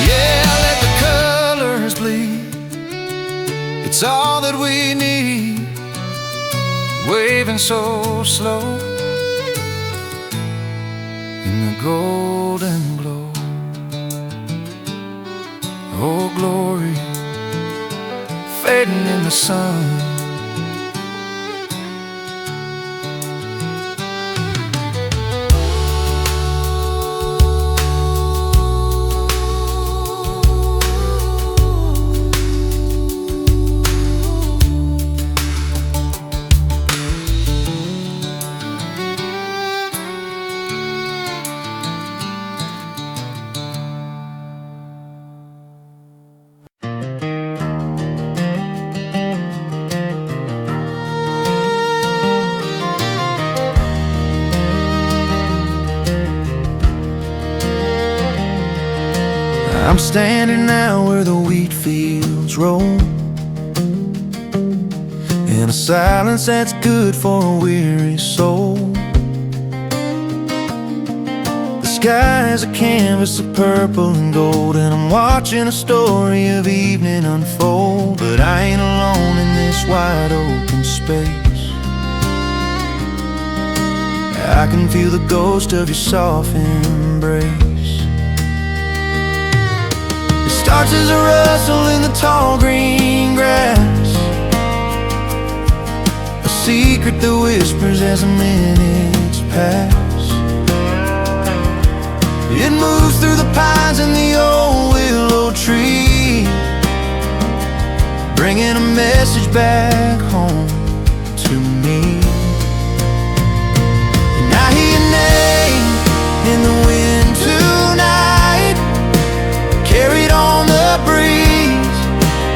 Yeah, let the colors bleed, it's all that we need, waving so slow in the golden glow. Oh, glory fading in the sun. I'm standing now where the wheat fields roll, in a silence that's good for a weary soul. The sky is a canvas of purple and gold, and I'm watching a story of evening unfold. But I ain't alone in this wide open space. I can feel the ghost of your soft embrace. Starts as a rustle in the tall green grass, a secret that whispers as the minutes pass. It moves through the pines and the old willow tree, bringing a message back home to me. And I hear your name in the wind tonight, carried on the breeze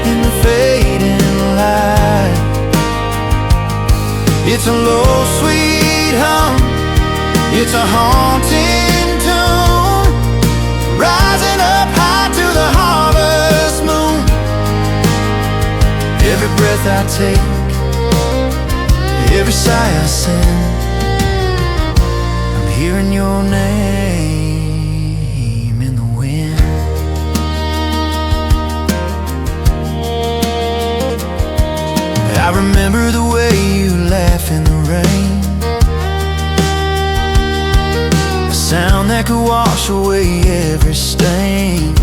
in the fading light. It's a low, sweet hum, it's a haunting tune, rising up high to the harvest moon. Every breath I take, every sigh I send, I'm hearing your name in the wind. I remember the way you laugh in the rain, a sound that could wash away every stain.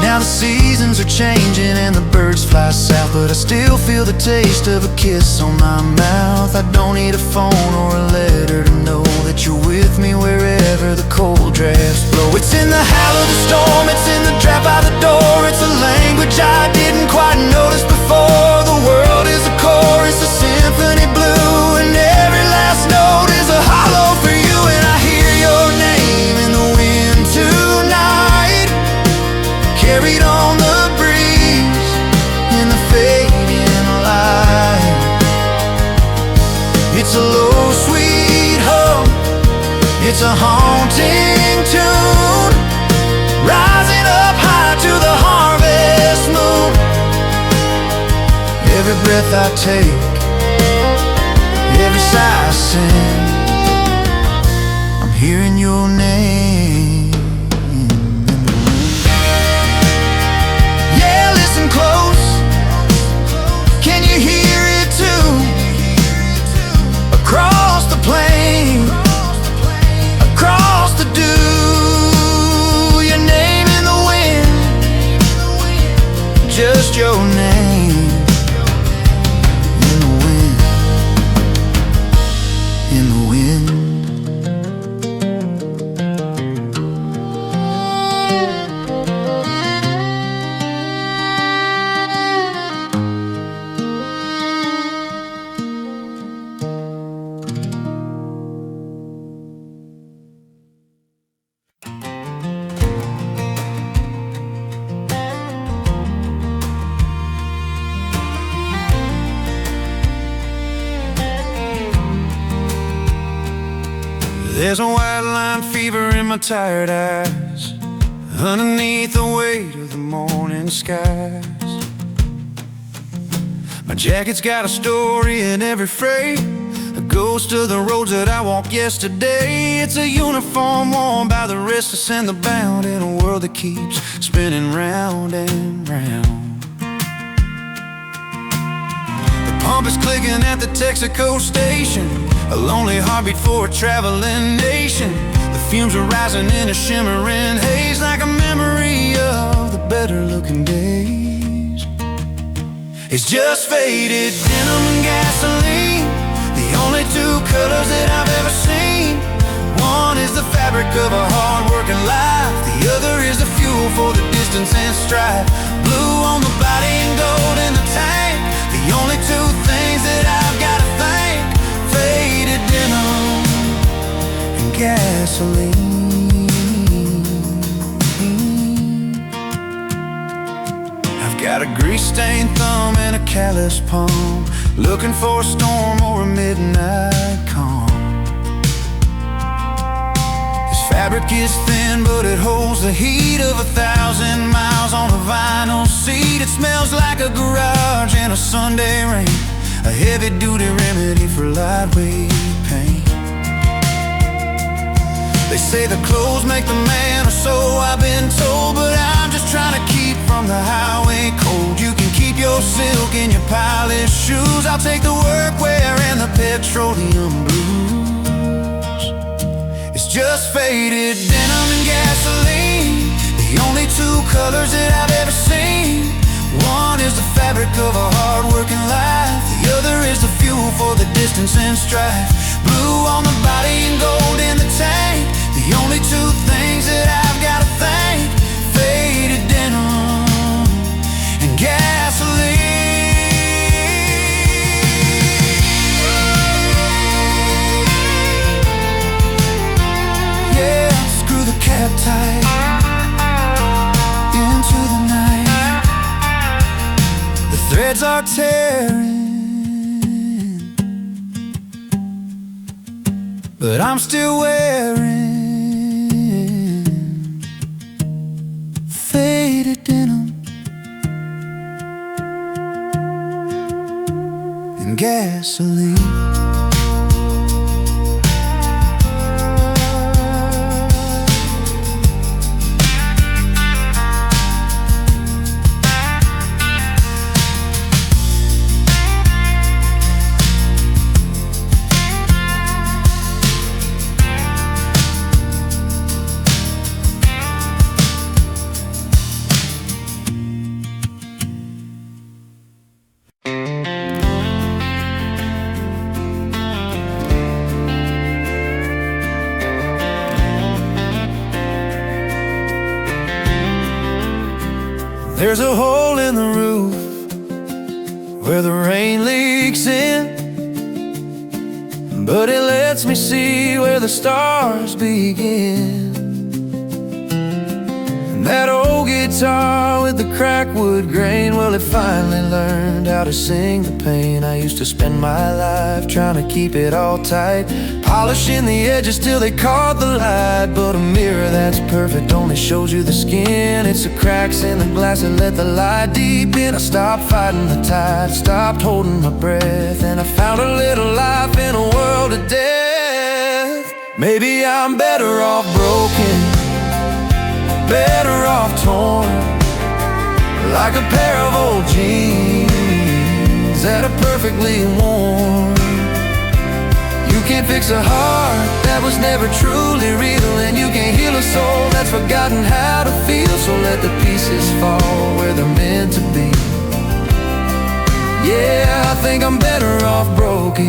Now the seasons are changing and the birds fly south, but I still feel the taste of a kiss on my mouth. I don't need a phone or a letter to know that you're with me wherever the cold drafts blow. It's in the howl of the storm, it's in the draft by the door. It's a language I didn't quite notice before. The world is a chorus, a symphony blue, and every last note is a hollow for you. And I hear your name in the wind tonight, carried on the breeze in the fading light. It's a low, sweet hum, it's a haunting tune, rising up high to the harvest moon. Every breath I take, every sigh I sing, I'm hearing your name. Yeah, listen close, can you hear it too? Across the plain, across the dew, your name in the wind, just your name. In the wind, in the wind. There's a white line fever in my tired eyes, underneath the weight of the morning skies. My jacket's got a story in every freight, a ghost of the roads that I walked yesterday. It's a uniform worn by the restless and the bound, in a world that keeps spinning round and round. The pump is clicking at the Texaco station, a lonely heartbeat for a traveling nation. The fumes are rising in a shimmering haze, like a memory of the better looking days. It's just faded denim and gasoline, the only two colors that I've ever seen. One is the fabric of a hard-working life, the other is the fuel for the distance and strife. Blue on the body and gold in the tank, the only two things that I've got to thank. Faded denim and gasoline. I've got a grease-stained thumb and a callous palm, looking for a storm or a midnight calm. This fabric is thin, but it holds the heat of 1,000 miles on a vinyl seat. It smells like a garage in a Sunday rain, a heavy-duty remedy for lightweight pain. They say the clothes make the man, or so I've been told, but I'm just trying to keep from the highway cold. You can keep your silk and your polished shoes, I'll take the workwear and the petroleum blues. It's just faded denim and gasoline, the only two colors that I've ever seen. One is the fabric of a hard-working life, the other is the fuel for the distance and strife. Blue on the body and gold in the tank, the only two things that I've got to thank. Faded denim and gasoline. Yeah, screw the cab tight into the night. The threads are tearing, but I'm still wearing faded denim and gasoline. There's a hole in the roof where the rain leaks in, but it lets me see where the stars begin. And that old guitar with the cracked wood grain, well, it finally learned how to sing the pain. I used to spend my life trying to keep it all tight, polishing the edges till they caught the light. But a mirror that's perfect only shows you the skin. It's the cracks in the glass that let the light deep in. I stopped fighting the tide, stopped holding my breath, and I found a little life in a world of death. Maybe I'm better off broken, better off torn, like a pair of old jeans that are perfectly worn. You can't fix a heart that was never truly real, and you can't heal a soul that's forgotten how to feel. So let the pieces fall where they're meant to be. Yeah, I think I'm better off broken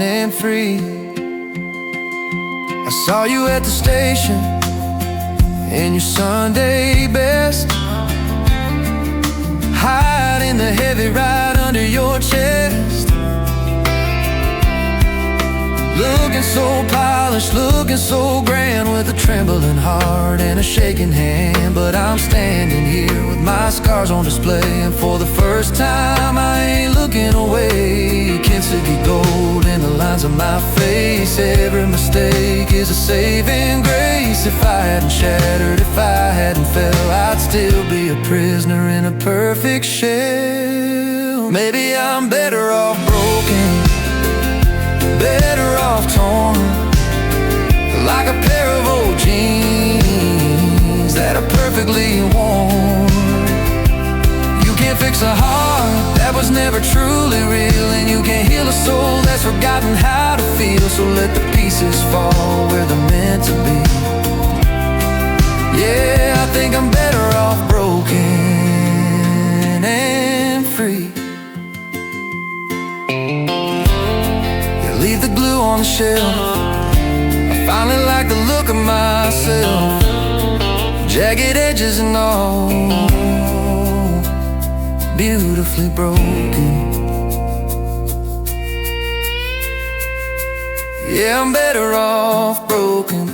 and free. I saw you at the station in your Sunday best, hiding the heavy right under your chest. Looking so polished, looking so grand, with a trembling heart and a shaking hand. But I'm standing here with my scars on display, and for the first time I ain't looking away. You can see the gold in the lines of my face. Every mistake is a saving grace. If I hadn't shattered, if I hadn't fell, I'd still be a prisoner in a perfect shell. Maybe I'm better off broken, better off torn, like a pair of old jeans that are perfectly worn. You can't fix a heart that was never truly real, and you can't heal a soul that's forgotten how to feel. So let the pieces fall where they're meant to be. Yeah, I think I'm better off broken and free. Leave the glue on the shelf, I finally like the look of myself, jagged edges and all, beautifully broken. Yeah, I'm better off broken.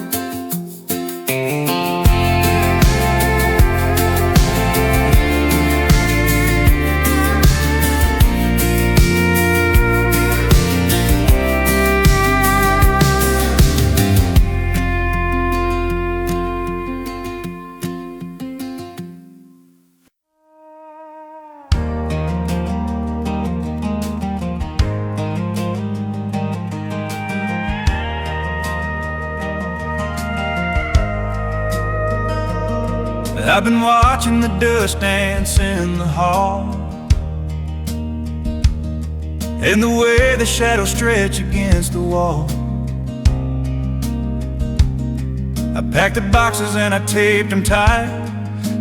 I've been watching the dust dance in the hall, and the way the shadows stretch against the wall. I packed the boxes and I taped them tight,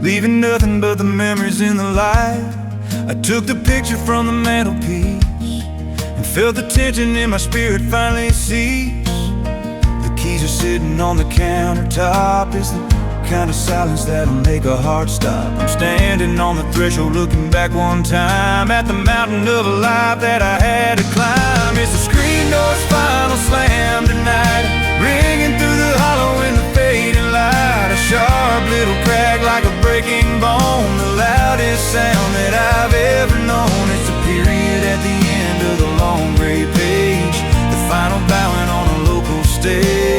leaving nothing but the memories in the light. I took the picture from the mantelpiece and felt the tension in my spirit finally cease. The keys are sitting on the countertop. Is the kind of silence that'll make a heart stop. I'm standing on the threshold looking back one time at the mountain of a life that I had to climb. It's the screen door's final slam tonight, ringing through the hollow in the fading light. A sharp little crack like a breaking bone, the loudest sound that I've ever known. It's the period at the end of the long gray page, the final bowing on a local stage,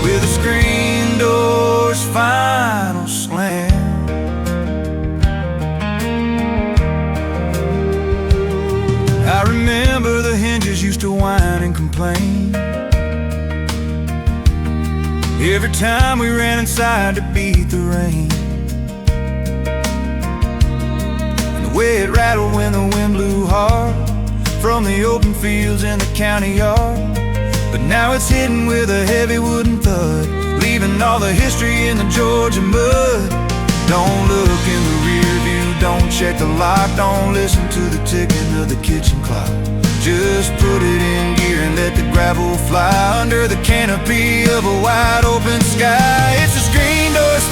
with the screen door's final slam. I remember the hinges used to whine and complain every time we ran inside to beat the rain, and the way it rattled when the wind blew hard from the open fields in the county yard. But now it's hidden with a heavy wooden thud, leaving all the history in the Georgia mud. Don't look in the rear view, don't check the lock, don't listen to the ticking of the kitchen clock. Just put it in gear and let the gravel fly under the canopy of a wide open sky. It's the screen door's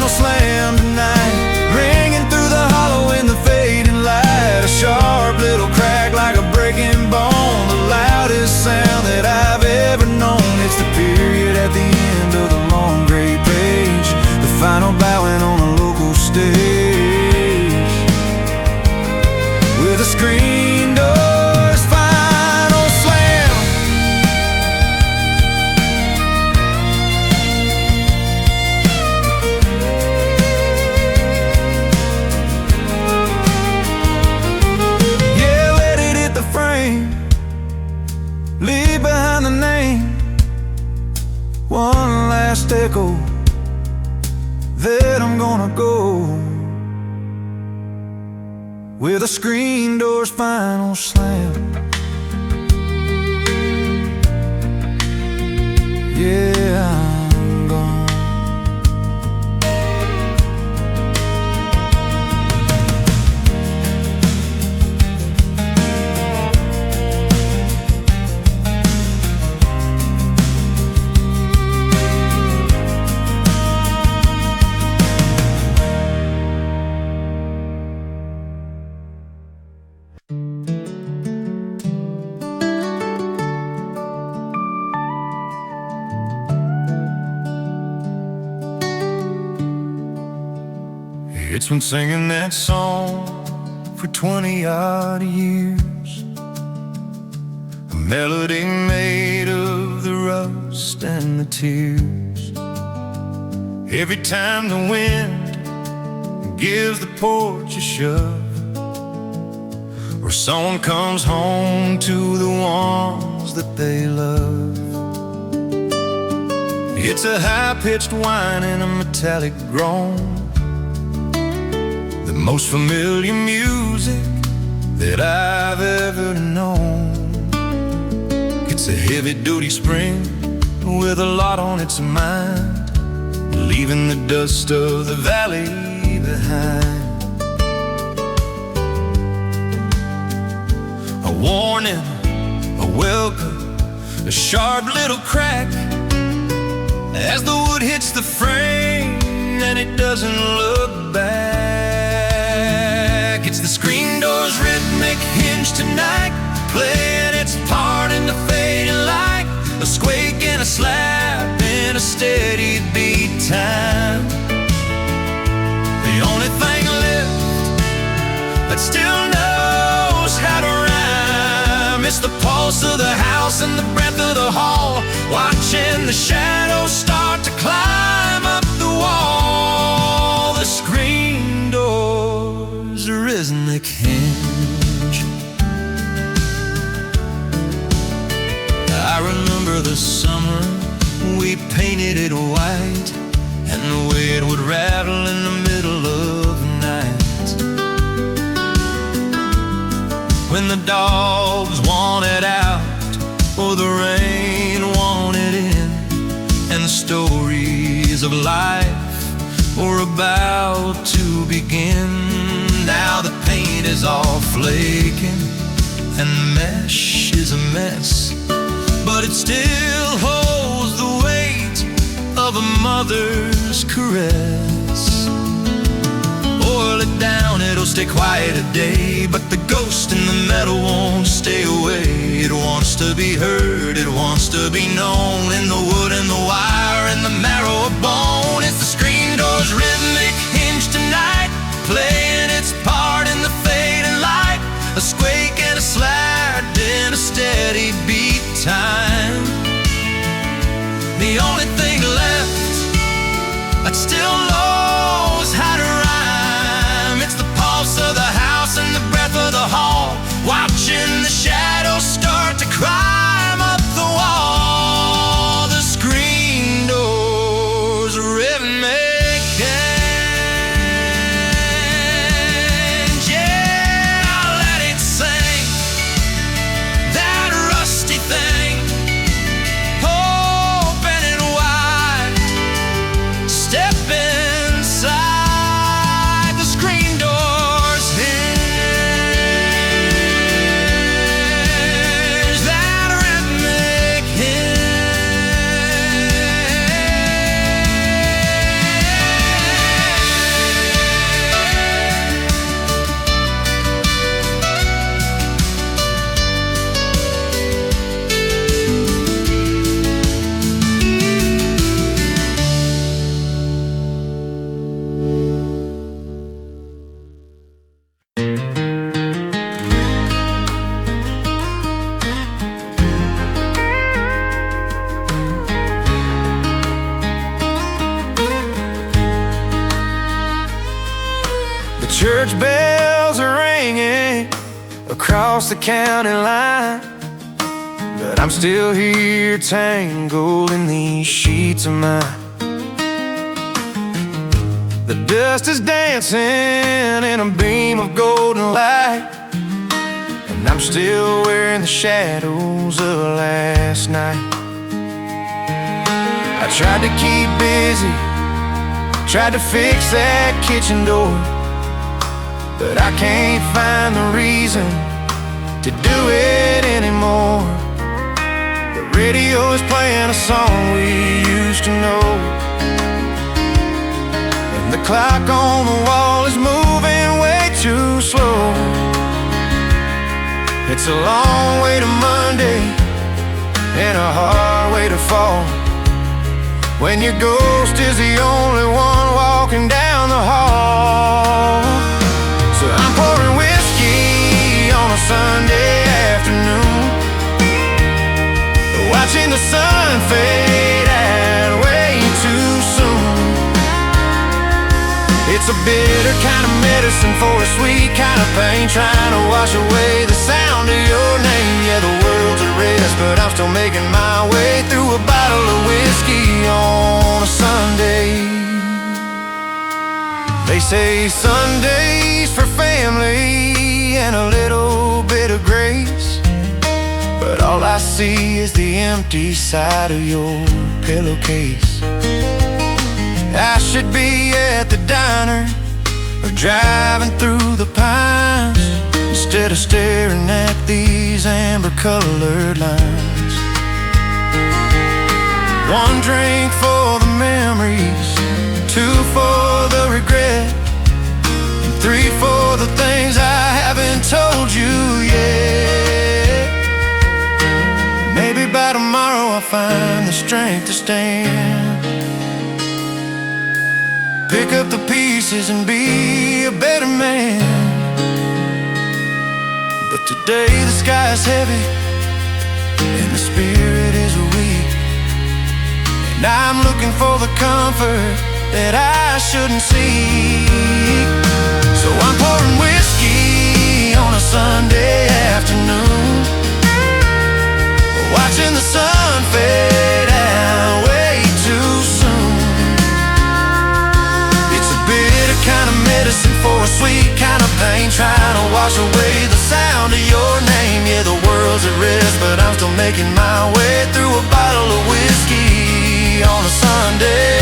slam tonight, ringing through the hollow in the fading light. A sharp little crack like a breaking bone, the loudest sound that I've ever known. It's the period at the end of the long gray page, the final bowing on a local stage, with a screen door's final slam. Yeah, let it hit the frame, leave behind the name, one last echo that I'm gonna go, with a screen door's final slam. Yeah, I'm gone. It's been singing that song for 20-odd years, a melody made of the rust and the tears. Every time the wind gives the porch a shove, or someone comes home to the ones that they love, it's a high-pitched whine and a metallic groan, the most familiar music that I've ever known. It's a heavy-duty spring with a lot on its mind, leaving the dust of the valley behind. A warning, a welcome, a sharp little crack as the wood hits the frame and it doesn't look back. It's the screen door's rhythmic hinge tonight, playing its part in the fading light, a squeak and a slap in a steady beat time. The only thing left that still knows how to rhyme, it's the pulse of the house and the breath of the hall, watching the shadows start to climb up the wall. The screen door's rhythmic hinge. I remember the summer we painted it white, and the way it would rattle in the middle of the night, when the dogs wanted out or the rain wanted in, and the stories of life were about to begin. Now the paint is all flaking and the mesh is a mess, but it still holds the weight of a mother's caress. Oil it down, it'll stay quiet a day, but the ghost in the metal won't stay away. It wants to be heard, it wants to be known, in the wood and the wire and the marrow of bone. It's the screen door's rhythmic hinge tonight, playing its part in the fading light, a squeak and a slide in a steady beat time. The only thing left that still knows how to rhyme, it's the pulse of the house and the breath of the hall, watching the shadows start to climb up the wall. The screen door's rhythmic hinge. Yeah, let it sing, that rusty thing across the county line, but I'm still here tangled in these sheets of mine. The dust is dancing in a beam of golden light, and I'm still wearing the shadows of last night. I tried to keep busy, tried to fix that kitchen door, but I can't find the reason to do it anymore. The radio is playing a song we used to know, and the clock on the wall is moving way too slow. It's a long way to Monday and a hard way to fall, when your ghost is the only one walking down the hall. So I'm pouring whiskey on a Sunday afternoon, watching the sun fade out way too soon. It's a bitter kind of medicine for a sweet kind of pain, trying to wash away the sound of your name. Yeah, the world's at rest, but I'm still making my way through a bottle of whiskey on a Sunday. They say Sundays for family and a little bit of grace, but all I see is the empty side of your pillowcase. I should be at the diner or driving through the pines, instead of staring at these amber-colored lines. One drink for the memories, two for the regret, and three for the things I haven't told you yet. Maybe by tomorrow I'll find the strength to stand, pick up the pieces and be a better man. But today the sky's heavy and the spirit is weak, and I'm looking for the comfort that I shouldn't seek. So I'm pouring whiskey on a Sunday afternoon, watching the sun fade out way too soon. It's a bitter kind of medicine for a sweet kind of pain, trying to wash away the sound of your name. Yeah, the world's at rest, but I'm still making my way through a bottle of whiskey on a Sunday.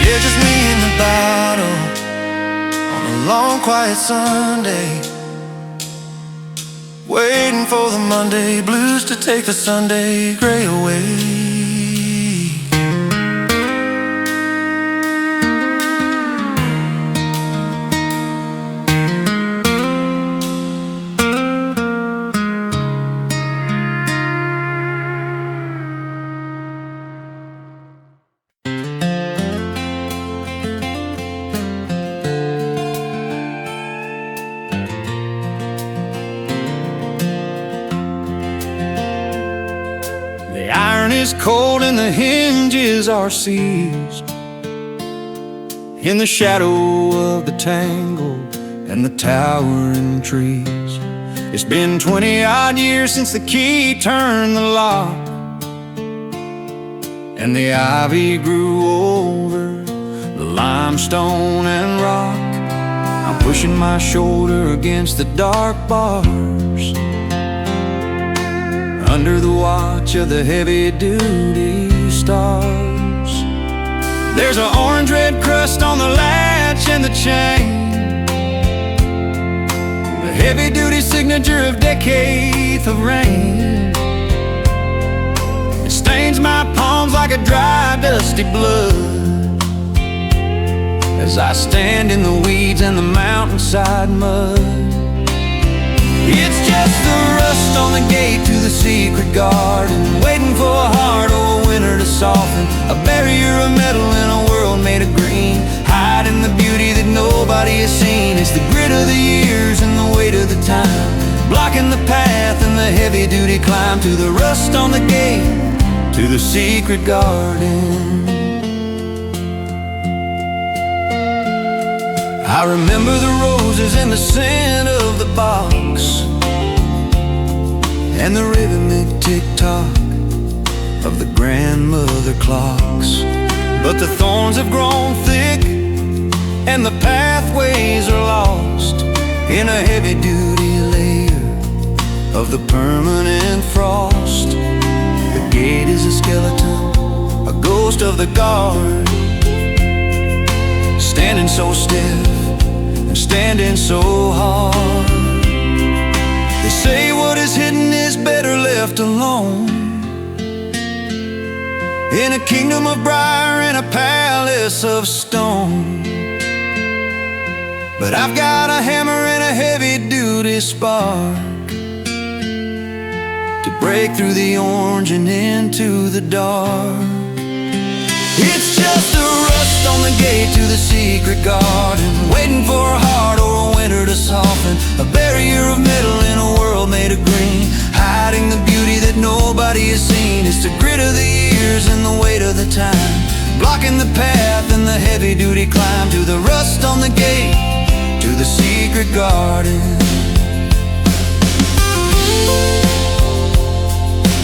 Yeah, just me and the bottle on a long quiet Sunday, waiting for the Monday blues to take the Sunday gray away. The iron is cold and the hinges are seized in the shadow of the tangle and the towering trees. It's been 20-odd years since the key turned the lock, and the ivy grew over the limestone and rock. I'm pushing my shoulder against the dark bars, under the watch of the heavy-duty stars. There's an orange-red crust on the latch and the chain, the heavy-duty signature of decades of rain. It stains my palms like a dry, dusty blood as I stand in the weeds and the mountainside mud. It's just the rust on the gate to the secret garden, waiting for a hard old winter to soften. A barrier of metal in a world made of green, hiding the beauty that nobody has seen. It's the grit of the years and the weight of the time, blocking the path and the heavy-duty climb. To the rust on the gate, to the secret garden. I remember the roses in the scent of the box, and the rhythmic tick-tock of the grandmother clocks. But the thorns have grown thick, and the pathways are lost in a heavy-duty layer of the permanent frost. The gate is a skeleton, a ghost of the guard, standing so stiff and standing so hard. They say what is hidden is better left alone, in a kingdom of briar and a palace of stone. But I've got a hammer and a heavy-duty spark to break through the orange and into the dark. It's just a rust on the gate to the secret garden, waiting for a heart or a winter to soften. A barrier of metal in a world made of green, hiding the beauty that nobody has seen. It's the grit of the years and the weight of the time, blocking the path and the heavy-duty climb to the rust on the gate, to the secret garden.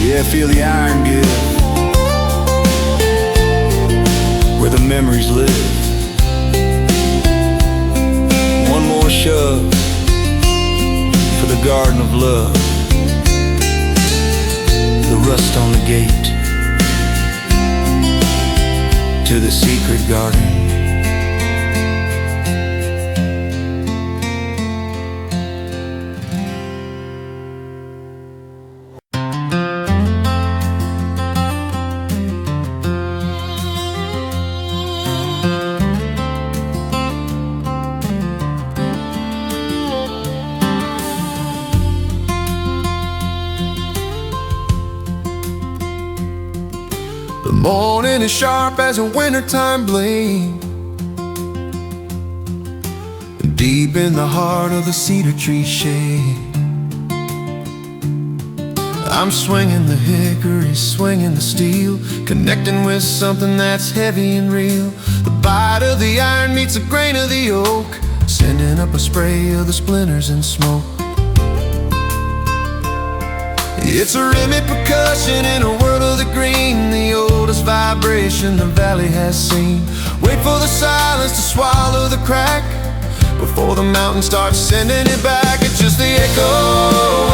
Yeah, feel the iron give, where the memories live. One more shove for the garden of love, the rust on the gate, to the secret garden. The morning is sharp as a wintertime blade, deep in the heart of the cedar tree shade. I'm swinging the hickory, swinging the steel, connecting with something that's heavy and real. The bite of the iron meets the grain of the oak, sending up a spray of the splinters and smoke. It's a rhythmic percussion in a world of the green, the oldest vibration the valley has seen. Wait for the silence to swallow the crack before the mountain starts sending it back. It's just the echo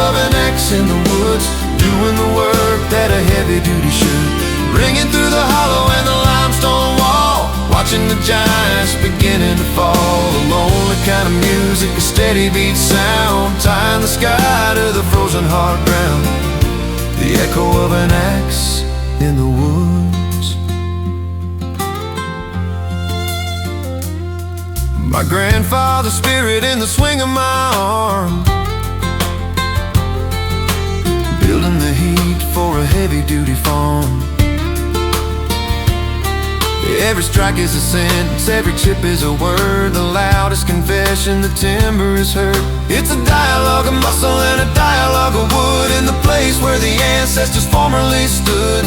of an axe in the woods, doing the work that a heavy duty should, ringing through the hollow and the limestone wall, watching the giants beginning to fall. A lonely kind of music, a steady beat sound, tying the sky to the frozen hard ground. The echo of an axe in the woods. My grandfather's spirit in the swing of my arm, building the heat for a heavy-duty farm. Every strike is a sentence, every chip is a word, the loudest confession the timber is heard. It's a dialogue of muscle and a dialogue of wood, in the place where the ancestors formerly stood.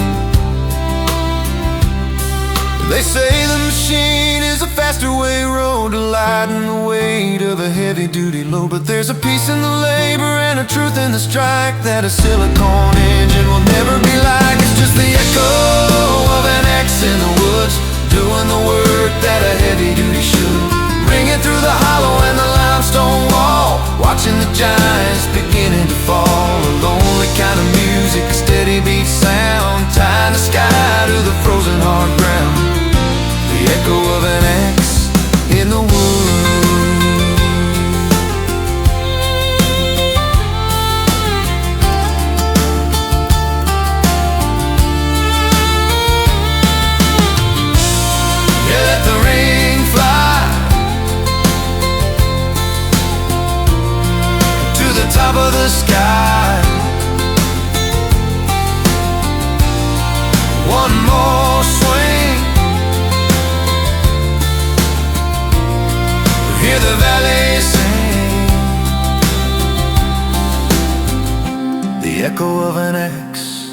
They say the machine is a faster way road to lighten the weight of a heavy-duty load, but there's a peace in the labor and a truth in the strike that a silicone engine will never be like. It's just the echo of an axe in the woods, doing the work that a heavy-duty should, ringing through the hollow and the limestone wall, watching the giants beginning to fall. A lonely kind of music, a steady beat sound, tying the sky to the frozen hard ground. The echo of an axe in the woods. Yeah, let the ring fly to the top of the sky. One more swing, hear the valley sing. The echo of an axe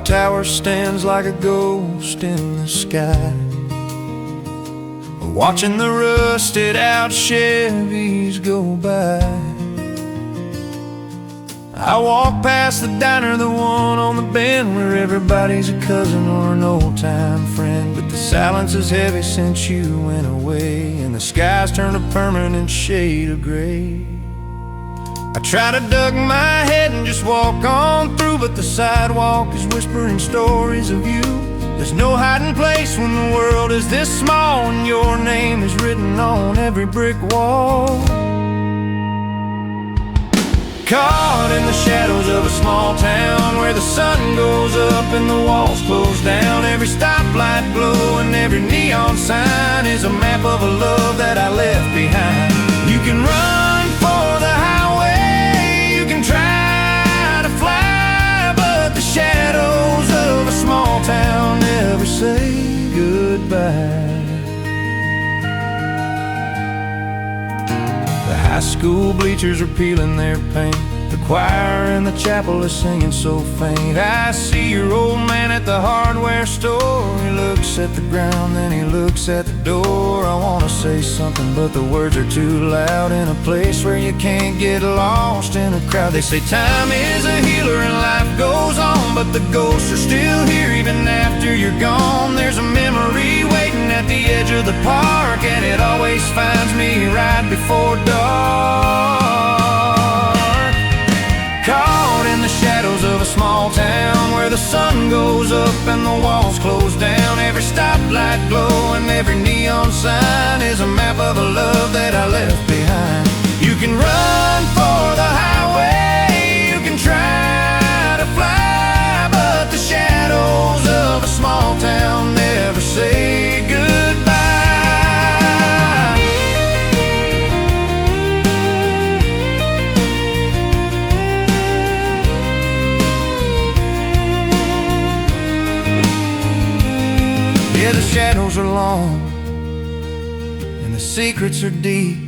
clock tower stands like a ghost in the sky, watching the rusted out Chevys go by. I walk past the diner, the one on the bend, where everybody's a cousin or an old-time friend. But the silence is heavy since you went away, and the sky's turned a permanent shade of gray. I try to duck my head and just walk on through, but the sidewalk is whispering stories of you. There's no hiding place when the world is this small, and your name is written on every brick wall. Caught in the shadows of a small town, where the sun goes up and the walls close down. Every stoplight glow and every neon sign is a map of a love that I left behind. You can run for the highway, you can try to fly, but the shadows of a small town never say goodbye. The high school bleachers are peeling their paint, the choir in the chapel is singing so faint. I see your old man at the hardware store. He looks at the ground, then he looks at the door. I wanna say something, but the words are too loud, in a place where you can't get lost in a crowd. They say time is a healer and life goes on, but the ghosts are still here even after you're gone. There's a memory waiting at the edge of the park, and it always finds me right before dark. Caught in the shadows of a small town, where the sun goes up and the walls close down. Every stoplight glow and every neon sign is a map of a love that I left behind. You can run for the highway, you can try to fly, but the shadows of a small town never say goodbye. Yeah, the shadows are long and the secrets are deep,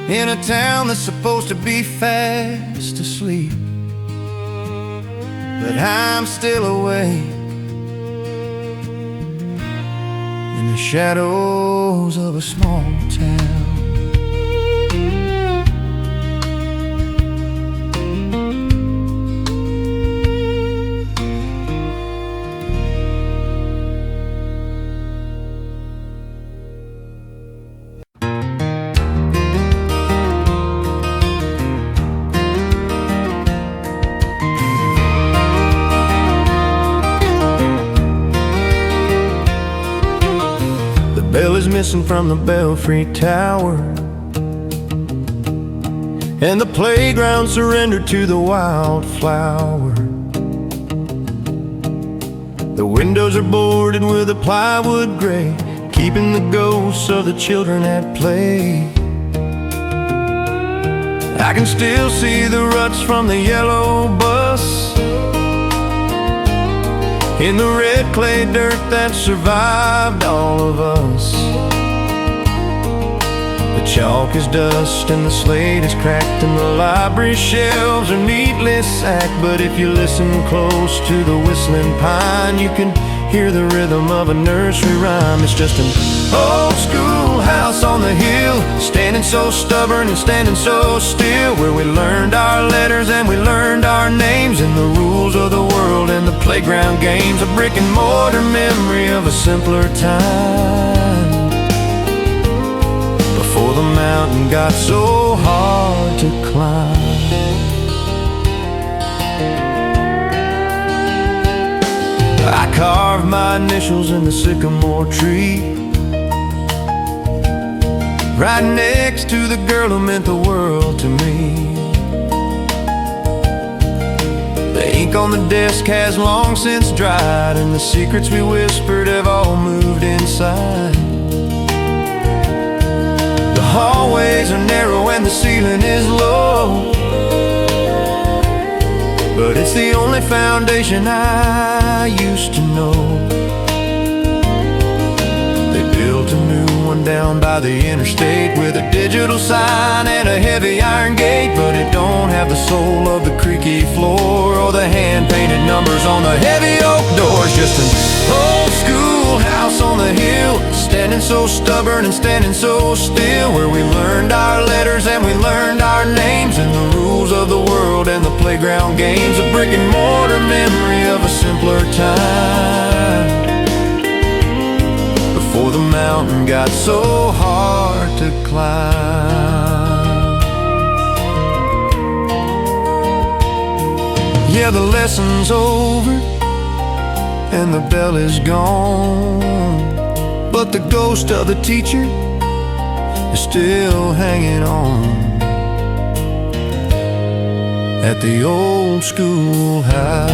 in a town that's supposed to be fast asleep. But I'm still awake in the shadows of a small town. Bell is missing from the Belfry Tower, and the playground surrendered to the wildflower. The windows are boarded with a plywood gray, keeping the ghosts of the children at play. I can still see the ruts from the yellow bus in the red clay dirt that survived all of us. The chalk is dust and the slate is cracked, and the library shelves are neatly sacked. But if you listen close to the whistling pine, you can hear the rhythm of a nursery rhyme. It's just an old school house on the hill, standing so stubborn and standing so still, where we learned our letters and we learned our names, and the rules of the world and the playground games. A brick and mortar memory of a simpler time, before the mountain got so hard to climb. I carved my initials in the sycamore tree, right next to the girl who meant the world to me. The ink on the desk has long since dried, and the secrets we whispered have all moved inside. The hallways are narrow and the ceiling is low, but it's the only foundation I used to know. They built a new one down by the interstate with a digital sign and a heavy iron gate, but it don't have the soul of the creaky floor or the hand-painted numbers on the heavy oak doors. Just an old school house on the hill, standing so stubborn and standing so still, where we learned our letters and we learned our names and the rules of the world and the playground games. A brick and mortar memory of a simpler time, before the mountain got so hard to climb. Yeah, the lesson's over and the bell is gone, but the ghost of the teacher is still hanging on at the old schoolhouse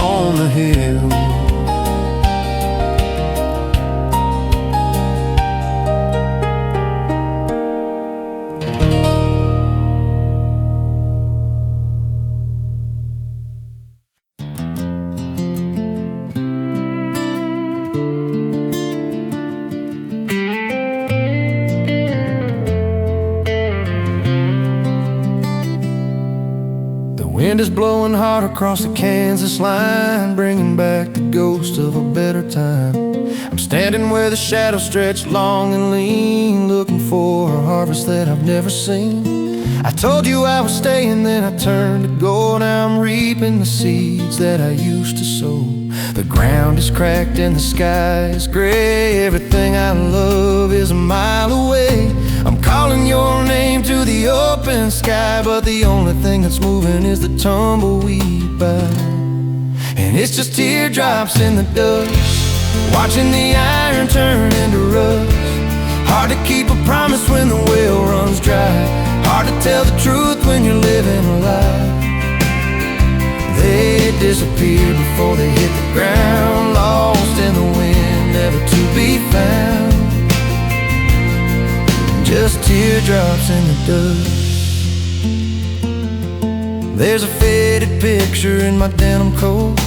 on the hill. The wind is blowing hard across the Kansas line, bringing back the ghost of a better time. I'm standing where the shadows stretch long and lean, looking for a harvest that I've never seen. I told you I would stay and then I turned to go. Now I'm reaping the seeds that I used to sow. The ground is cracked and the sky is gray. Everything I love is a mile away. I'm calling your name to the open sky, but the only thing that's moving is the tumbleweed by. And it's just teardrops in the dust, watching the iron turn into rust. Hard to keep a promise when the well runs dry. Hard to tell the truth when you're living a lie. They disappear before they hit the ground, lost in the wind, never to be found. Just teardrops in the dust. There's a faded picture in my denim coat,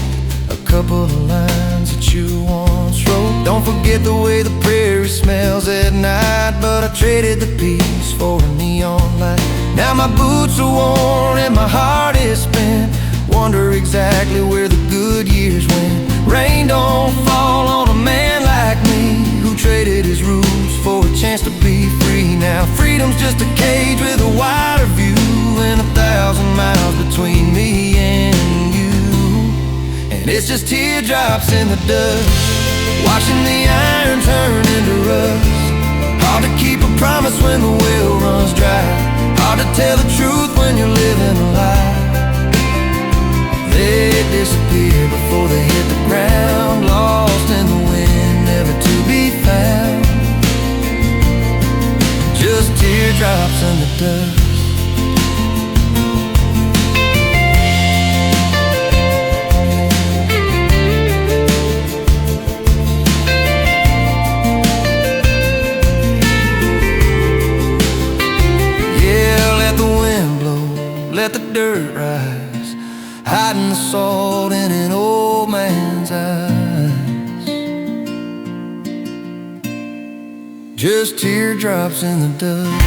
a couple of lines that you once wrote. Don't forget the way the prairie smells at night, but I traded the peace for a neon light. Now my boots are worn and my heart is spent. Wonder exactly where the good years went. Rain don't fall on a man like me, who traded his roots for a chance to be free. Now freedom's just a cage with a wider view, and 1,000 miles between me and you. And it's just teardrops in the dust, watching the iron turn into rust. Hard to keep a promise when the well runs dry. Hard to tell the truth when you're living a lie. They disappear before they hit the ground, lost in the wind, never to be found. Just teardrops in the dust. Let the dirt rise, hiding the salt in an old man's eyes. Just teardrops in the dust.